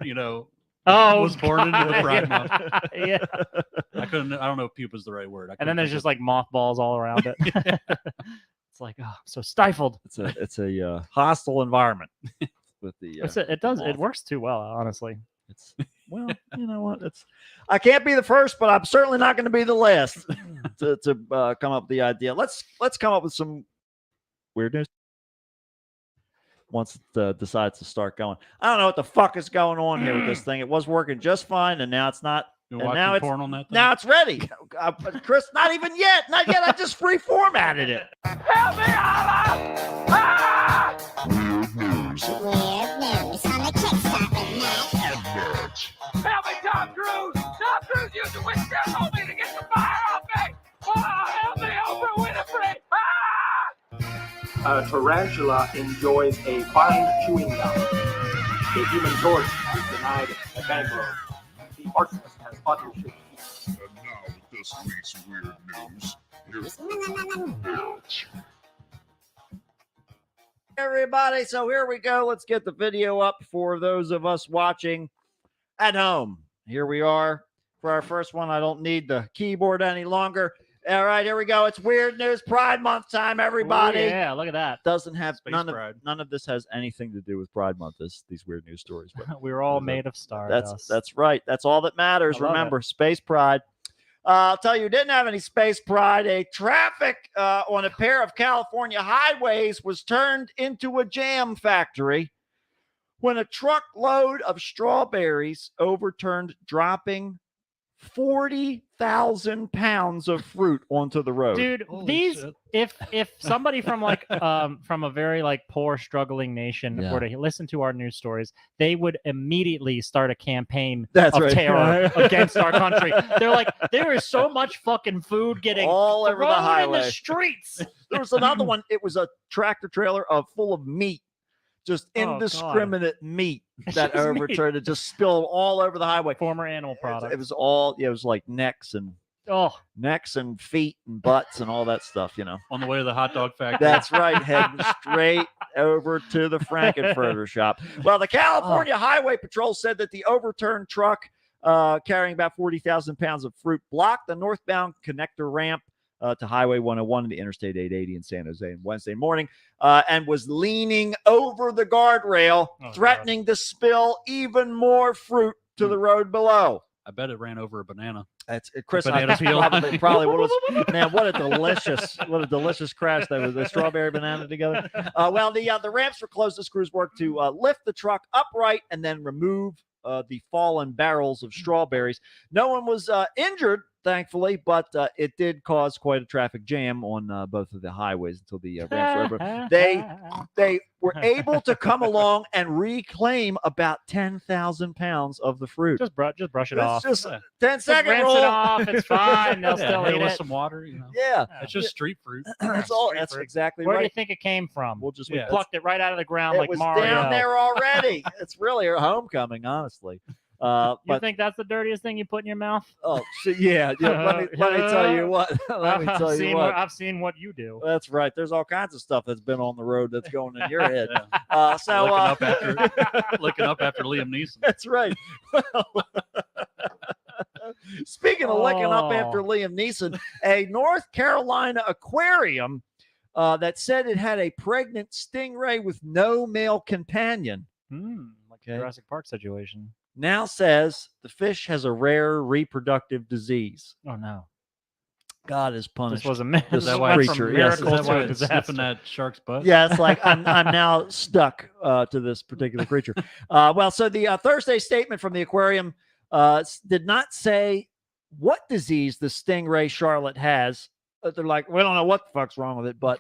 was born into the Pride Month. Yeah. I don't know if pupa is the right word. And then there's just like mothballs all around it. It's like, oh, I'm so stifled. It's a hostile environment with the. It works too well, honestly. Well, you know what? I can't be the first, but I'm certainly not going to be the last to come up with the idea. Let's come up with some weird news. Once it decides to start going, I don't know what the fuck is going on here with this thing. It was working just fine, and now it's not. You're And watching now porn on that thing? Now it's ready. Chris, not even yet. Not yet. I just reformatted it. Help me, Allah! Ah! Weird news on the Kickstarter net. Help me, Tom Cruise! Tom Cruise used a witchcraft on me to get the fire off me! Ah, help me, Oprah Winfrey! Ah! A tarantula enjoys a fine chewing gum. The human torch is denied a bank loan. The arsonist has authorship. And now with this week's weird news, here's Everybody, so here we go. Let's get the video up for those of us watching at home. Here we are for our first one. I don't need the keyboard any longer. All right, here we go. It's Weird News Pride Month time, everybody. Ooh, yeah, look at that. Doesn't have Space none Pride. of this has anything to do with Pride Month. These weird news stories. But We were all made of stardust. that's right. That's all that matters. I love Remember, Space Pride. I'll tell you, didn't have any Space Pride. A traffic on a pair of California highways was turned into a jam factory when a truckload of strawberries overturned, dropping 40,000 pounds of fruit onto the road. Dude, Holy these shit. if somebody from like from a very like poor struggling nation Yeah. were to listen to our news stories, they would immediately start a campaign That's of right. terror against our country. They're like, there is so much fucking food getting All over the thrown in highway. the streets. There was another one. It was a tractor trailer full of meat, just Oh, God. indiscriminate meat that Just meat. overturned. It just spilled all over the highway. Former animal It product. was all. Yeah, it was like necks and feet and butts and all that stuff. On the way to the hot dog factory. That's right, heading straight over to the Frankenfurter shop. Well, the California Highway Patrol said that the overturned truck carrying about 40,000 pounds of fruit blocked the northbound connector ramp to Highway 101 and the Interstate 880 in San Jose on Wednesday morning, and was leaning over the guardrail, threatening to spill even more fruit to the road below. I bet it ran over a banana. That's Chris. Banana peel. Probably what was, man. What a delicious crash that was. The strawberry banana together. Well, the ramps were closed as crews worked to lift the truck upright and then remove the fallen barrels of strawberries. No one was injured, thankfully, but it did cause quite a traffic jam on both of the highways until the ramps were open. They were able to come along and reclaim about 10,000 pounds of the fruit. Just brush it It's off. just Yeah. 10-second rinse rule. it off. It's fine. They'll Yeah, still hit it eat with it. some water. Yeah, It's just street fruit. that's all. Street That's fruit. exactly Where do you right. think it came from? We'll just We Yeah. plucked it right out of the ground it like was Mario. down there already. It's really a homecoming, honestly. You But think that's the dirtiest thing you put in your mouth? oh shit, yeah. Let me tell you what. Let me tell you what. I've seen what you do. That's right. There's all kinds of stuff that's been on the road that's going in your head. Yeah. So Looking up after Liam Neeson. that's right. Speaking of licking up after Oh. Liam Neeson, a North Carolina aquarium that said it had a pregnant stingray with no male companion Like Okay. a Jurassic Park situation. now says the fish has a rare reproductive disease. Oh no, God has punished this was a myth. this Is that why creature. Yes, Is miracle that to why a it's disaster. sniffing that shark's butt? Yeah, it's like I'm now stuck to this particular creature. Well, so the Thursday statement from the aquarium did not say what disease the stingray Charlotte has. They're like, we don't know what the fuck's wrong with it, but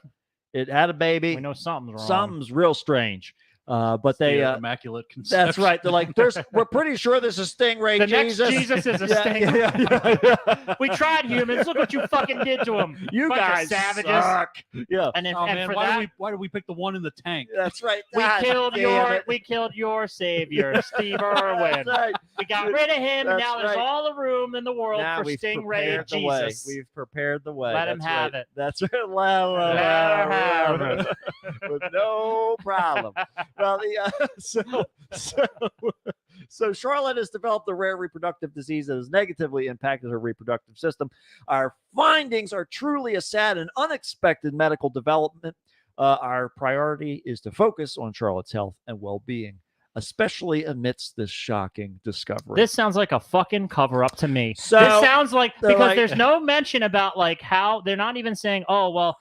it had a baby. We know something's wrong. Something's real strange. But they, The immaculate conception. that's right. They're like, we're pretty sure this is Stingray The Jesus. next Jesus is a Yeah, Stingray. yeah. We tried humans. Look what you fucking did to him. You Bunch of guys savages. suck. Yeah, And, if, Oh and man, for why that, did we pick the one in the tank? that's right. we God killed damn it. your savior, Steve Irwin. That's right. We got rid of him, and That's now there's right. all the room in the world Now for we've Stingray prepared the way. Jesus. We've prepared the way. Let him That's have right. it. That's right. Let her have it. With no problem. Well, so Charlotte has developed a rare reproductive disease that has negatively impacted her reproductive system. Our findings are truly a sad and unexpected medical development. Our priority is to focus on Charlotte's health and well-being, especially amidst this shocking discovery. This sounds like a fucking cover up to me. So, this sounds like they're because like- there's no mention about like how they're not even saying, oh well,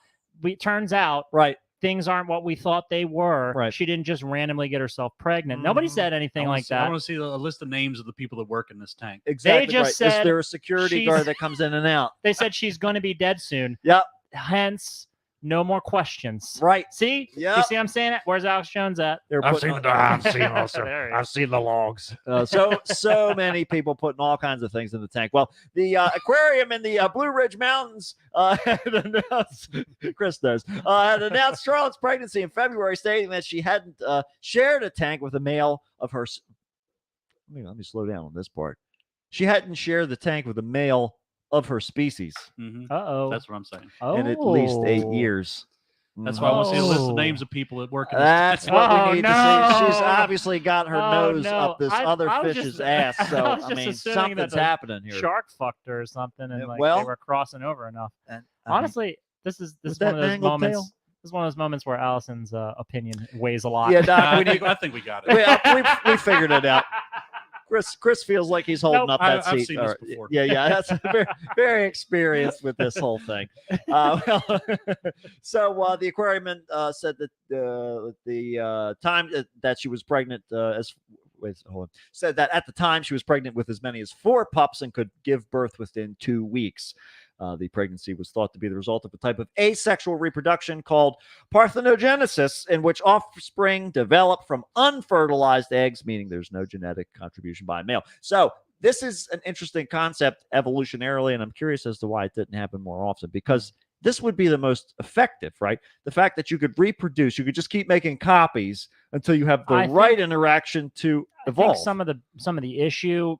turns out right. things aren't what we thought they were. Right. She didn't just randomly get herself pregnant. Nobody said anything like I that. want to see a list of names of the people that work in this tank. Exactly. just right. Is said there a security she's- guard that comes in and out? They said she's going to be dead soon. Yep. Hence, no more questions. Right. See? Yep. You see what I'm saying? Where's Alex Jones at? They're I've putting seen on- the I've seen also. There he I've seen the logs. so many people putting all kinds of things in the tank. Well, the aquarium in the Blue Ridge Mountains had announced, Chris knows, had announced Charlotte's pregnancy in February, stating that she hadn't shared a tank with a male of her. Let me slow down on this part. She hadn't shared the tank with a male of her species Uh-oh. That's what I'm saying. in at least 8 Oh. years. That's why I want to see a list Oh. of names of people that work in this That's tank. what Oh, we need to see. She's no. obviously got her Oh, nose no. up this I was fish's just- ass. So I was I just mean, assuming that something's the happening here. Shark fucked her or something, and Yeah, like well- they were crossing over enough. And, I mean, Honestly, this is with one that of those mangled moments. tail? This is one of those moments where Allison's opinion weighs a lot. yeah, Doc, we I need, think we got it. we figured it out. Chris feels like he's holding Nope. up that I've seat. seen All this right. before. Yeah, that's very, very experienced with this whole thing. So the aquarium said that the time that she was pregnant, said that at the time she was pregnant with as many as 4 pups and could give birth within 2 weeks. The pregnancy was thought to be the result of a type of asexual reproduction called parthenogenesis, in which offspring develop from unfertilized eggs, meaning there's no genetic contribution by a male. So this is an interesting concept evolutionarily, and I'm curious as to why it didn't happen more often, because this would be the most effective, right? The fact that you could reproduce, you could just keep making copies until you have the I right think- interaction to I evolve. think some of the issue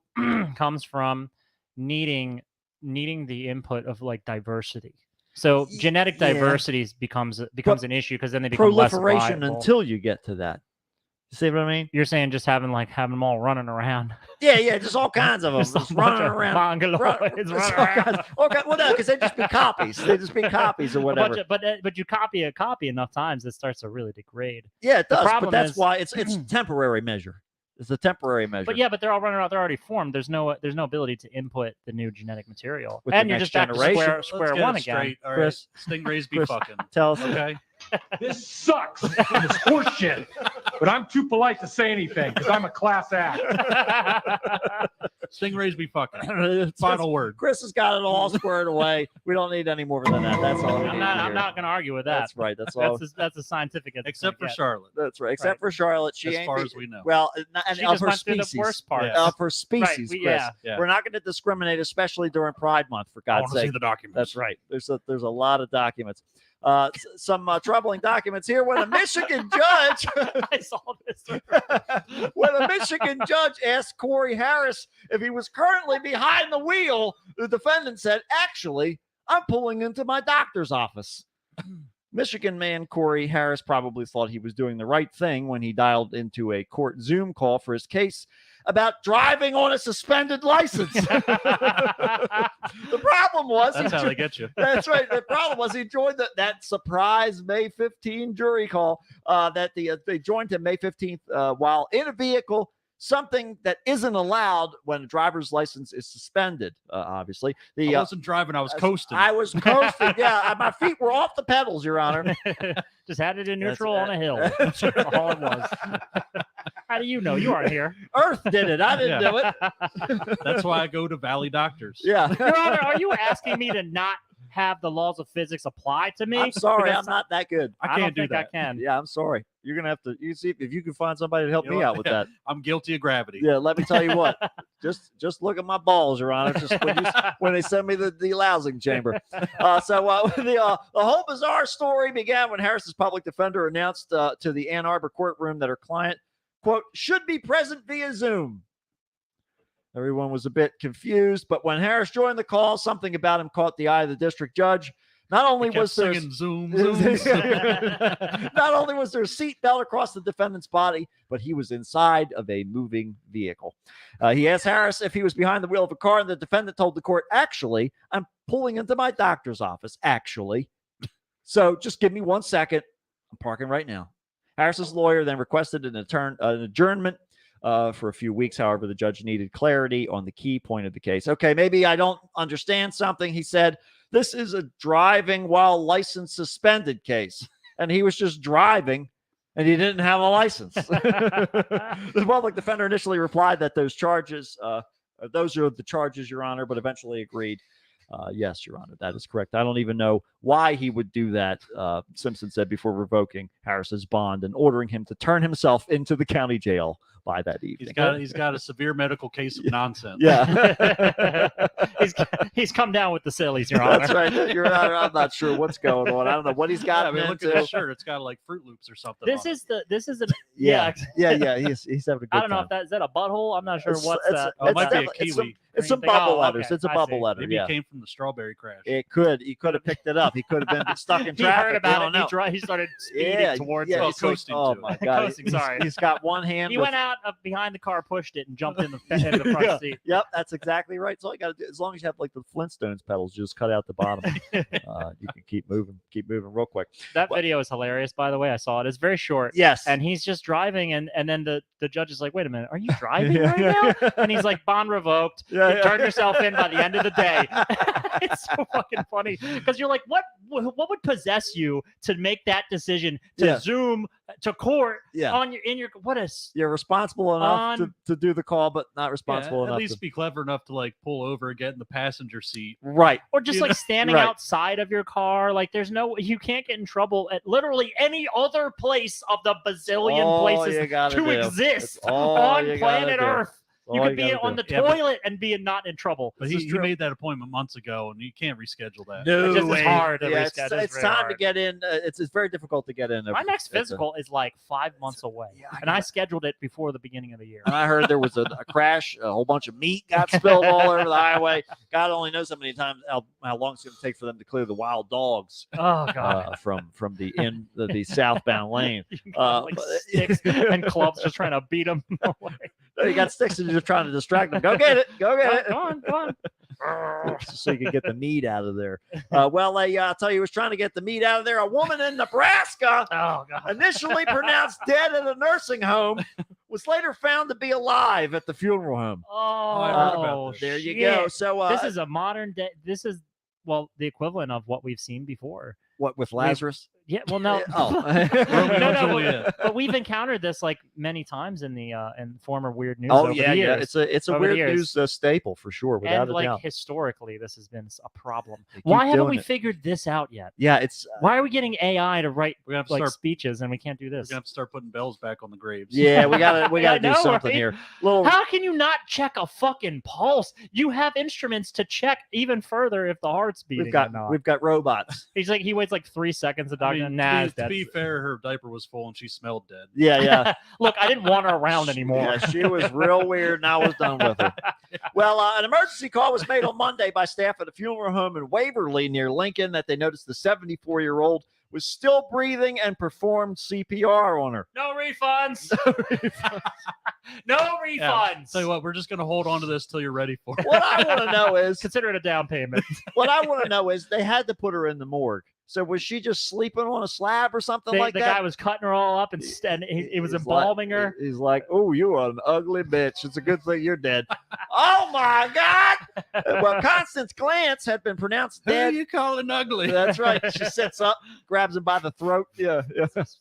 comes from needing the input of like diversity. So genetic yeah. diversity becomes an issue because then they become proliferation less viable. until you get to that. You see what I mean? You're saying just having them all running around. Yeah, just all kinds of them, Just a just bunch running of around. mongoloids Just running all around. kinds- well, no, because they just be copies. They just be copies or A bunch whatever. but you copy a copy enough times, it starts to really degrade. Yeah, it the does. But problem that's is- why it's temporary measure. It's a temporary measure. But yeah, but they're all running around. They're already formed. There's no ability to input the new genetic material, With and the you're next just back to generation. Let's square get one it again. straight. All right. Chris- Stingrays be Chris- fucking. Tell us. Okay. This sucks. It's horseshit. But I'm too polite to say anything because I'm a class act. Stingrays be fucking. It's- Final word. Chris has got it all squared away. We don't need any more than that. That's all we need. I'm here. not going to argue with that. That's right. That's all. That's a scientific. Except for yeah. Charlotte. That's right. Except for Charlotte, she As ain't far be- as we know. Well, and She of just her went through species. the worst part. Yeah. Of her species, we- Chris. yeah. We're not going to discriminate, especially during Pride Month, for I God's want to see sake. the documents. That's right. There's a lot of documents. Some troubling documents here. When a Michigan judge, I saw this. when a Michigan judge asked Corey Harris if he was currently behind the wheel, the defendant said, "Actually, I'm pulling into my doctor's office." Michigan man Corey Harris probably thought he was doing the right thing when he dialed into a court Zoom call for his case about driving on a suspended license. The problem was That's how they get you. that's right. The problem was he joined that surprise May 15 jury call that they joined him May 15th while in a vehicle, something that isn't allowed when a driver's license is suspended, obviously. I wasn't driving. I was coasting. I was coasting. Yeah, my feet were off the pedals, Your Honor. Just had it in That's- neutral on a hill. that's That's all it was. How do you know? You aren't here. Earth did it. I didn't do it. That's why I go to Valley Doctors. Yeah. Your Honor, are you asking me to not have the laws of physics apply to me. I'm sorry, because I'm not that good. I I don't can't do think that. I can. Yeah, I'm sorry. You're gonna have to. You see if you can find somebody to help You know me what? out with that. I'm guilty of gravity. Yeah, let me tell you what. Just look at my balls, Your Honor. Just when they send me the lousing chamber. The whole bizarre story began when Harris's public defender announced to the Ann Arbor courtroom that her client, quote, should be present via Zoom. Everyone was a bit confused, but when Harris joined the call, something about him caught the eye of the district judge. Not only He kept was there singing Zoom, Zoom. not only was there a seat belt across the defendant's body, but he was inside of a moving vehicle. He asked Harris if he was behind the wheel of a car, and the defendant told the court, actually, I'm pulling into my doctor's office, actually. So just give me 1 second. I'm parking right now. Harris's lawyer then requested an adjournment for a few weeks. However, the judge needed clarity on the key point of the case. Okay, maybe I don't understand something. He said, this is a driving while license suspended case. And he was just driving and he didn't have a license. The public defender initially replied that those charges, those are the charges, Your Honor, but eventually agreed. Yes, Your Honor, that is correct. I don't even know why he would do that, Simpson said, before revoking Harris's bond and ordering him to turn himself into the county jail by that evening. He's got a severe medical case of nonsense. Yeah. he's come down with the sillies, Your Honor. That's right. Your Honor, I'm not sure what's going on. I don't know what he's got. I mean, look at his shirt. It's got like Fruit Loops or something. This on is the this is an Yeah. He's having a good I don't know time. if that is that a butthole. I'm not sure what's It's- that. Oh, it might be a definitely- kiwi. It's some Green thing. bubble Oh, letters. okay. It's a I bubble see. letter. Maybe Yeah. it came from the strawberry crash. It could. He could have picked it up. He could have been stuck in He traffic. heard We about don't it. know. He started speeding Yeah, towards yeah, it. he's coasting oh to my it. God. Coasting, sorry. He's got one hand. He with- went out behind the car, pushed it, and jumped in the front Yeah. seat. Yep, that's exactly right. So all you got to do, as long as you have like the Flintstones pedals, just cut out the bottom. You can keep moving real quick. That Well- video is hilarious, by the way. I saw it. It's very short. Yes. And he's just driving, and then the judge is like, wait a minute, are you driving right now? And he's like, bond revoked. Yeah, You turn yourself in by the end of the day. It's so fucking funny because you're like, what would possess you to make that decision to Yeah. Zoom to court Yeah. on your what is You're responsible enough On- to do the call, but not Yeah, responsible at enough least to. be clever enough to like pull over and get in the passenger seat. Right. or just You like know? standing Right. outside of your car. Like there's no you can't get in trouble at literally any other place of the bazillion All places you gotta to do. exist That's all on you planet gotta do. Earth. That's You all could be gotta on do. the Yeah, but- toilet and be not in trouble. But This is he true. made that appointment months ago, and you can't reschedule that. No It's just way. hard to Yeah, reschedule. it's time to get in. It's very difficult to get in. My next It's a- physical is like 5 months away, and I scheduled it before the beginning of the year. And I heard there was a crash. A whole bunch of meat got spilled all over the highway. God only knows how many times how long it's going to take for them to clear the wild dogs Oh god, from the southbound lane. you got like sticks and clubs just trying to beat them away. You got sticks and you're just trying to distract them. Go get it. Go get it. Go on. So you can get the meat out of there. I'll tell you, was trying to get the meat out of there. A woman in Nebraska, Oh god. initially pronounced dead at a nursing home, was later found to be alive at the funeral home. I heard about Oh, this. There you shit. go. So This is a modern day. This is the equivalent of what we've seen before. what with Lazarus? Yeah. Well, no. Oh. Romeo No, and no, Juliet. but we've encountered this like many times in the in former weird news. Oh over yeah, the yeah. years. It's a Over the weird years. news staple for sure, without And a like doubt. historically, this has been a problem. They keep Why haven't doing we it. figured this out yet? Yeah, it's Why are we getting AI to write We're gonna have to like start. speeches and we can't do We're this? gonna have to start putting bells back on the graves. yeah. We gotta I do know, something right? here. Little How can you not check a fucking pulse? You have instruments to check even further if the heart's beating. we've got robots. He's like he waits like 3 seconds. The I doctor, mean, nah, to, it's be, to dead. be fair, her diaper was full and she smelled dead. Yeah, yeah. Look, I didn't want her around anymore. Yeah, she was real weird, and I was done with her. Well, an emergency call was made on Monday by staff at a funeral home in Waverly near Lincoln that they noticed the 74-year-old was still breathing and performed CPR on her. No refunds. No refunds. Yeah. Tell you what, we're just gonna hold on to this till you're ready for it. What I want to know is, Consider it a down payment. they had to put her in the morgue. So was she just sleeping on a slab or something the like the that? guy was cutting her all up and he was He's embalming like, her. He's like, "Oh, you are an ugly bitch. It's a good thing you're dead." Oh my God! Well, Constance Glantz had been pronounced Who are dead. you calling ugly? That's right. She sits up, grabs him by the throat. Yeah.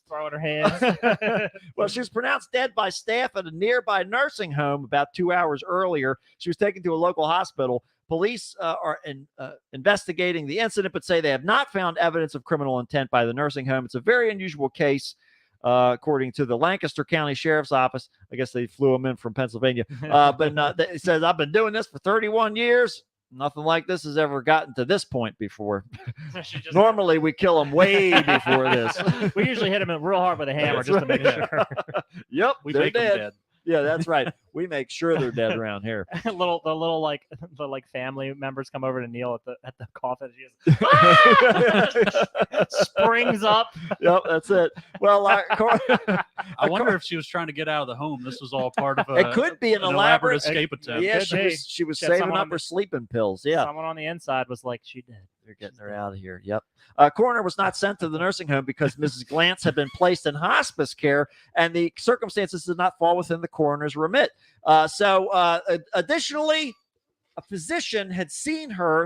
Throwing her hands. Well, she was pronounced dead by staff at a nearby nursing home about 2 hours earlier. She was taken to a local hospital. Police are investigating the incident, but say they have not found evidence of criminal intent by the nursing home. It's a very unusual case, according to the Lancaster County Sheriff's Office. I guess they flew him in from Pennsylvania. But it says, I've been doing this for 31 years. Nothing like this has ever gotten to this point before. Normally, we kill them way before this. We usually hit them real hard with a hammer That's just to make right. sure. Yep, We they're make them dead. dead. Yeah, that's right. We make sure they're dead around here. the little like family members come over to Neil at the coffin. She just springs up. Yep, that's it. Well, I wonder if she was trying to get out of the home. This was all part of it could be an elaborate escape attempt. Yeah, Could she be. was She had saving someone up on her the- sleeping pills. Yeah, Someone on the inside was like, she did. they're getting her out of here. Yep. Coroner was not sent to the nursing home because Mrs. Glantz had been placed in hospice care, and the circumstances did not fall within the coroner's remit. Additionally, a physician had seen her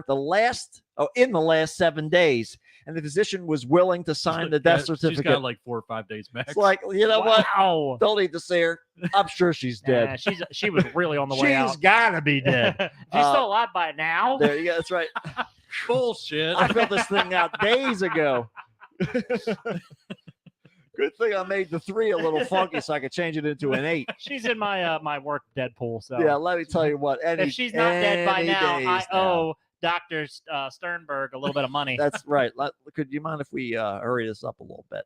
in the last 7 days, and the physician was willing to sign the death certificate. She's got like 4 or 5 days back. It's like, you know what? Wow. Don't need to see her. I'm sure she's dead. Nah, she was really on the way out. She's gotta be dead. She's still alive by now. There you go. That's right. Bullshit. I filled this thing out days ago. Good thing I made the 3 a little funky so I could change it into an 8. She's in my my work Deadpool. So Yeah, let me tell you what. if she's not dead by any now, days I now. owe Dr. Sternberg a little bit of money. That's right. Could you mind if we hurry this up a little bit?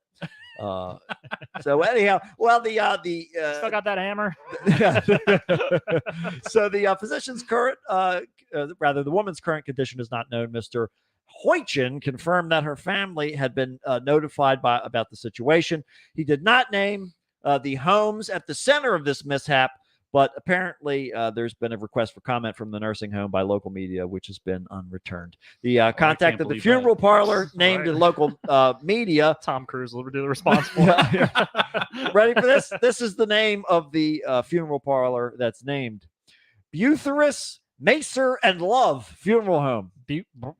So anyhow, well, Still got that hammer? so the physician's current, rather the woman's current condition is not known. Mr. Hoychin confirmed that her family had been notified about the situation. He did not name the homes at the center of this mishap, but apparently there's been a request for comment from the nursing home by local media, which has been unreturned. The contact of the believe funeral parlor named in local media. Tom Cruise will do the response for it. Ready for this? This is the name of the funeral parlor that's named Butheris, Macer, and Love Funeral Home.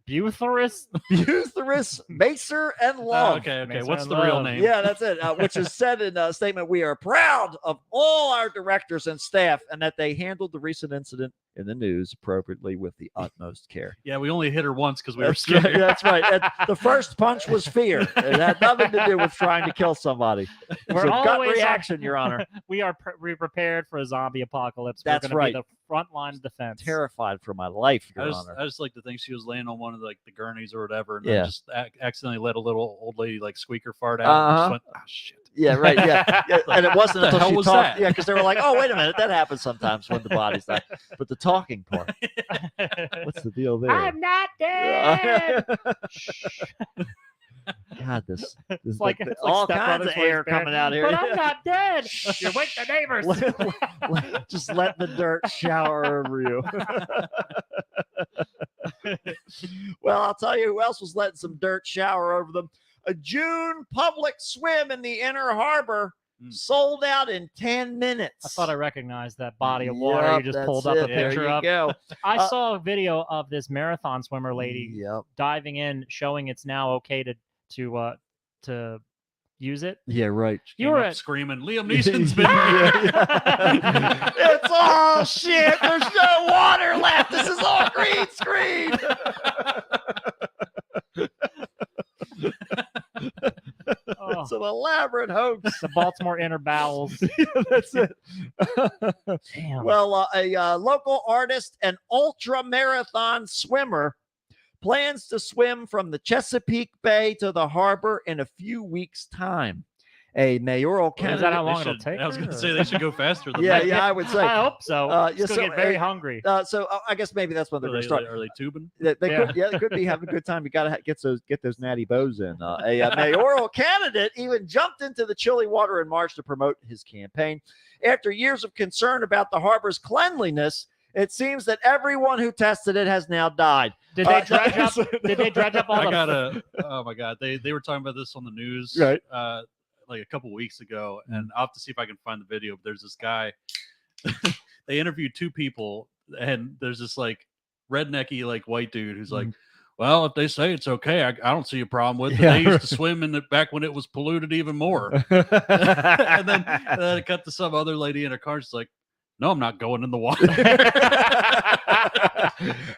Butheris? Butheris, Macer, and Love. Okay. Mason What's and the real Love. name? Yeah, that's it. Which is said in a statement, we are proud of all our directors and staff and that they handled the recent incident in the news appropriately with the utmost care. Yeah, we only hit her once because we were That's right. scared. That's right. The first punch was fear. It had nothing to do with trying to kill somebody. It's We're a gut always reaction, Your Honor. We are we're prepared for a zombie apocalypse. That's We're gonna right. be the front line of defense. Terrified for my life, Your Honor. I just like to think she was laying on one of the gurneys or whatever, and Yeah. then just accidentally let a little old lady like squeaker fart out. Uh-huh. And just went, oh shit. Yeah, right. Yeah. And it wasn't The until hell she was talked. that? Yeah, because they were like, oh, wait a minute. That happens sometimes when the body's like, but the talking part. What's the deal there? I'm not dead. God, this It's like all Step kinds of Brothers where air he's buried. coming out here. But I'm not dead. You wake the neighbors. Just let the dirt shower over you. Well, I'll tell you who else was letting some dirt shower over them. A June public swim in the Inner Harbor sold out in 10 minutes. I thought I recognized that body of water Yep, you just that's pulled up a it. There picture you of. go. I saw a video of this marathon swimmer lady Yep. diving in, showing it's now okay to use it. Yeah, right. You Came were up at screaming, Liam Neeson's been Yeah. It's all shit. There's no water left. This is all green screen. Oh, It's an elaborate hoax. the Baltimore inner bowels. That's it. Damn. Well, a local artist and ultra marathon swimmer plans to swim from the Chesapeake Bay to the harbor in a few weeks' time. A mayoral Is candidate. that how long They it'll should- take? I was her, going to or- say they should go faster than Yeah, that. yeah, I would say. I hope so. Yeah, It's gonna so, get very hungry. So I guess maybe that's when they're Are going they, to start. are they tubing? They Yeah. could, they could be having a good time. You got to get those natty bows in. A mayoral candidate even jumped into the chilly water in March to promote his campaign. After years of concern about the harbor's cleanliness, it seems that everyone who tested it has now died. Did they dredge up? Did they dredge up all I the? got a. Oh my god, they were talking about this on the news, Right. like a couple weeks ago, and I'll have to see if I can find the video. But there's this guy. They interviewed 2 people, and there's this like rednecky like white dude who's like, Mm. well, if they say it's okay, I don't see a problem with it. Yeah, They used right. to swim in it back when it was polluted even more. and then it cut to some other lady in her car. She's like, no, I'm not going in the water.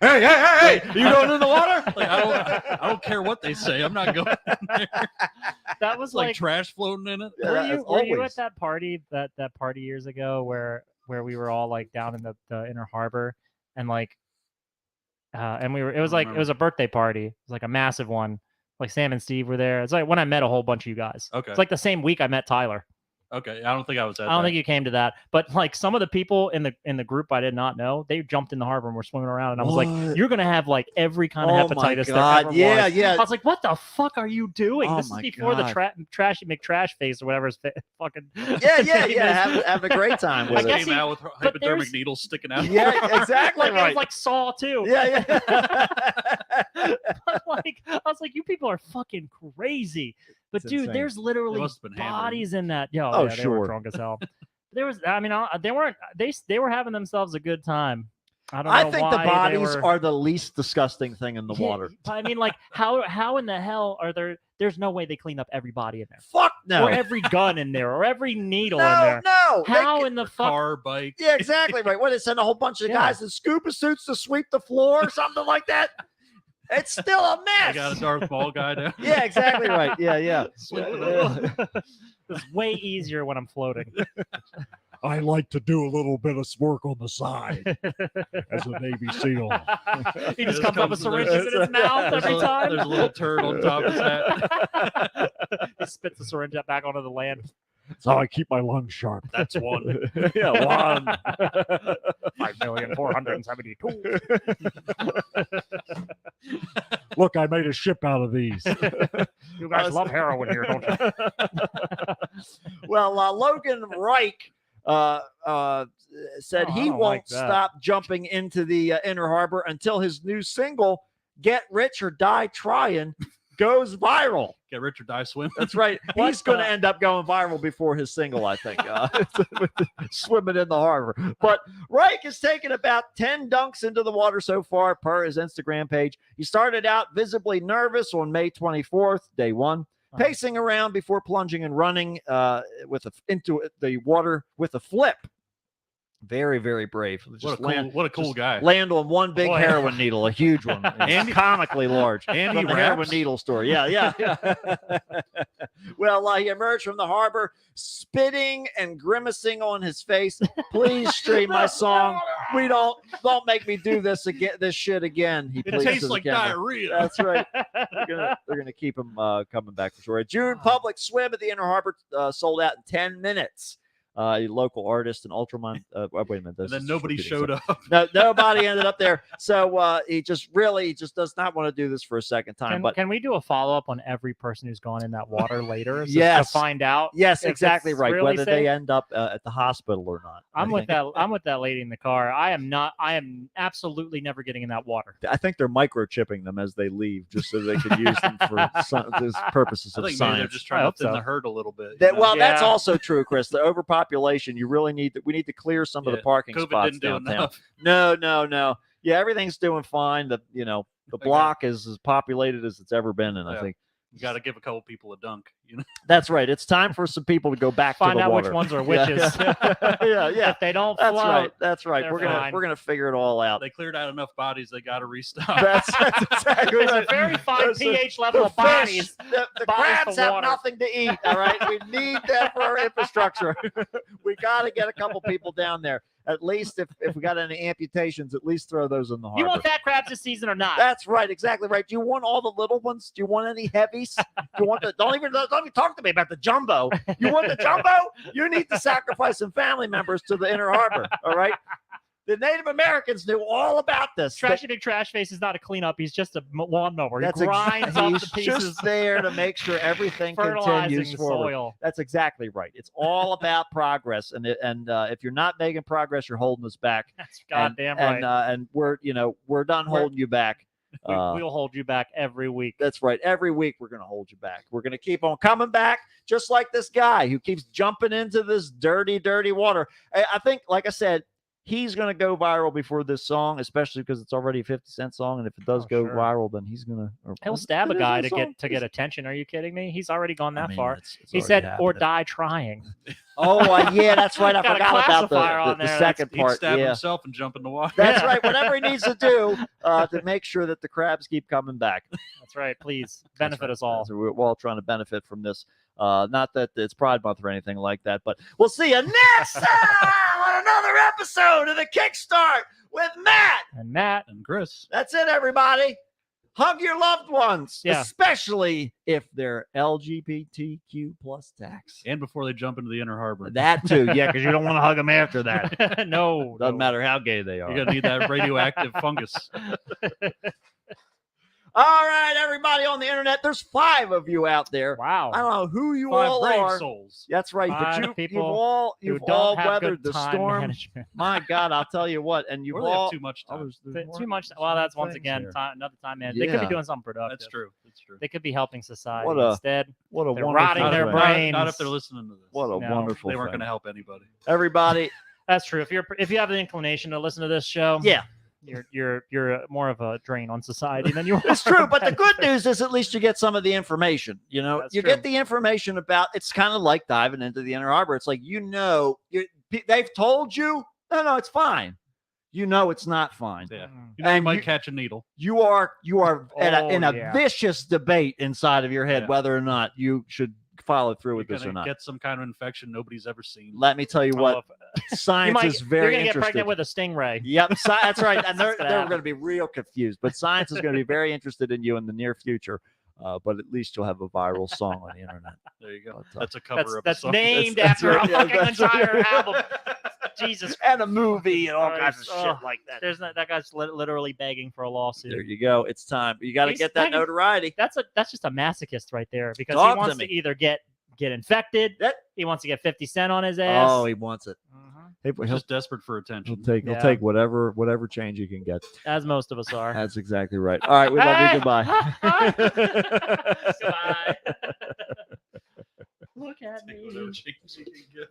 hey, you going in the water? Like, I don't care what they say. I'm not going in there. That was It's like like trash floating in it. Yeah, were that's you always- at that party that party years ago where we were all like down in the Inner Harbor and like and it was like it was a birthday party. It was like a massive one. Like Sam and Steve were there. It's like when I met a whole bunch of you guys. Okay. It's like the same week I met Tyler. Okay. I don't think I was at I don't that. think you came to that, but like some of the people in the group I did not know, they jumped in the harbor and were swimming around, and I was What? like, "You're gonna have like every kind of Oh my hepatitis there God. ever Yeah, was." yeah. I was like, "What the fuck are you doing?" Oh This is my before the God. trashy McTrash face or whatever his fucking Yeah, name is. having a great time I with guess it. Came out with but hypodermic there's- needles sticking out. Yeah, exactly like, it was right. like Saw too. Yeah. Like I was like, "You people are fucking crazy." But It's dude, insane. there's literally must have been hammering. bodies in that. Yo, Oh, yeah, they were sure. drunk as hell. There was, I mean, they weren't. They were having themselves a good time. I don't know I think the why they bodies were- are the least disgusting thing in the Yeah, water. but I mean, like, how in the hell are there? There's no way they clean up every body in there, Fuck no. or every gun in there, or every needle in No, there. no. They How can- in the fuck? Car, bike. Yeah, exactly right. What, they send a whole bunch of Yeah. guys in scuba suits to sweep the floor or something like that? It's still a I mess. got a Darth Maul guy down. Yeah, exactly right. Yeah. It's way easier when I'm floating. I like to do a little bit of work on the side as a Navy SEAL. He just Just comes up with comes- there's- syringes in his mouth There's every time. There's a little turd on top of his hat. He spits the syringe back onto the land. That's how I keep my lungs sharp. That's one. Yeah, one. 5,472. Look, I made a ship out of these. You guys love heroin here, don't you? Well, Logan Reich said Oh, I he don't won't like that. stop jumping into the Inner Harbor until his new single, Get Rich or Die Trying, goes viral. Get rich or die swim. That's right. What He's going to the- end up going viral before his single, I think. Swimming in the harbor. But Reich has taken about 10 dunks into the water so far, per his Instagram page. He started out visibly nervous on May 24th, day one, pacing around before plunging and running into the water with a flip. Very, very brave. Just What a cool just guy. Land on one big Boy. heroin needle, a huge one, and comically large. And From he the heroin raps. needle store. Yeah. Well, he emerged from the harbor, spitting and grimacing on his face. Please stream my song. We don't make me do this again. This shit again. He It pleads to tastes the like camera. diarrhea. That's right. They're gonna keep him coming back for sure. A June public swim at the Inner Harbor sold out in 10 minutes. A local artist and Ultraman. Wait a minute. And then nobody showed up. No, nobody ended up there. So he just does not want to do this for a second time. But Can we do a follow up on every person who's gone in that water later? Just Yes. to find out. yes, if exactly it's right. really Whether they safe. end up at the hospital or not. I'm I with think- that. I'm with that lady in the car. I am absolutely never getting in that water. I think they're microchipping them as they leave, just so they can use them for these purposes I of think maybe they're science. just I trying to hope thin so. the herd a little bit. That, well, that's Yeah. also true, Chris. The overpopulation. You really we need to clear some of the Yeah, parking COVID spots didn't do downtown. enough. No. Yeah, everything's doing fine. The Okay. block is as populated as it's ever been, and I Yeah. think You got to give a couple people a dunk. that's right. It's time for some people to go back Find to the out water. which ones are Yeah. witches. yeah. If they don't That's float, right. That's right. they're We're fine. gonna figure it all out. They cleared out enough bodies. They got to restock. That's exactly There's right. a very fine There's a- pH level the of bodies. fish, the bodies crabs for have water. nothing to eat. All right, we need that for our infrastructure. We got to get a couple people down there. At least if we got any amputations, at least throw those in the harbor. You want fat crabs this season or not? That's right, exactly right. Do you want all the little ones? Do you want any heavies? Do you want the? Don't even talk to me about the jumbo. You want the jumbo? You need to sacrifice some family members to the Inner Harbor. All right. The Native Americans knew all about this. Trashy Big Trash Face is not a cleanup. He's just a lawnmower. He That's grinds up he's the pieces, just there to make sure everything fertilizing continues the forward. soil. That's exactly right. It's all about progress, and if you're not making progress, you're holding us back. That's goddamn right. And we're done holding you back. We'll hold you back every week. That's right. Every week we're going to hold you back. We're going to keep on coming back, just like this guy who keeps jumping into this dirty, dirty water. I think, like I said, he's going to go viral before this song, especially because it's already a 50 Cent song. And if it does go sure. viral, then he's going to. He'll stab a guy to get attention. Are you kidding me? He's already gone that far. It's He already said, "Or happening. die trying." Oh, yeah, that's right. I Got a forgot about classifier on the there. second He'd part. stab Yeah. himself and jump in the water. That's Yeah. right. Whatever he needs to do to make sure that the crabs keep coming back. That's right. Please benefit us all. So we're all trying to benefit from this. Not that it's Pride Month or anything like that, but we'll see you next time on another episode of the Kickstart with Matt and Matt and Chris. That's it, everybody. Hug your loved ones, Yeah. especially if they're LGBTQ plus tax. And before they jump into the Inner Harbor. That too, yeah, because you don't want to hug them after that. No, Doesn't no. matter how gay they are. You're going to need that radioactive fungus. All right, everybody on the internet, there's 5 of you out there. Wow. I don't know who you 5 all brave are. souls. That's right, but 5 you've people all who you've don't all have weathered good the time storm. management. My God, I'll tell you what, and you've Or they have all too much time. there's more Too much. Well, that's once things again here. another time, man. They could be Yeah. doing something productive. That's true. That's true. They could be helping society What a instead. What a They're wonderful rotting their thing. brain. Not if they're listening to this. What a No, wonderful They weren't thing. going to help anybody. Everybody, That's true. If you have the inclination to listen to this show, yeah, you're more of a drain on society than you are. it's true. But the good news is at least you get some of the information. You know, That's you true. get the information about. It's kind of like diving into the Inner Harbor. It's like they've told you, no, it's fine. You know, it's not fine. Yeah. Mm. You know, you And might you- catch a needle. You are in a yeah. vicious debate inside of your head Yeah. whether or not you should follow through You're with this going or to not. get some kind of infection nobody's ever seen. Let me tell you what, science is you're very gonna get interested. pregnant with a stingray. Yep, that's right. And they're That's gonna going happen. to be real confused. But science is going to be very interested in you in the near future. But at least you'll have a viral song on the internet. There you go. But, That's a cover of a That's song. named That's after right. a Yeah, fucking that's entire right. album. Jesus, and a movie and all Christ. kinds of Oh, shit like that. there's that guy's literally begging for a lawsuit. There you go. It's time. You got to He's get that begging- notoriety. That's just a masochist right there because Talk he to wants me. to either get infected. That- He wants to get 50 Cent on his ass. Oh, he wants it. Mhm. He's just desperate for attention. He'll take whatever change he can get. As most of us are. That's exactly right. All right, we love you. Goodbye. Goodbye. Look at Take me. whatever change you can get.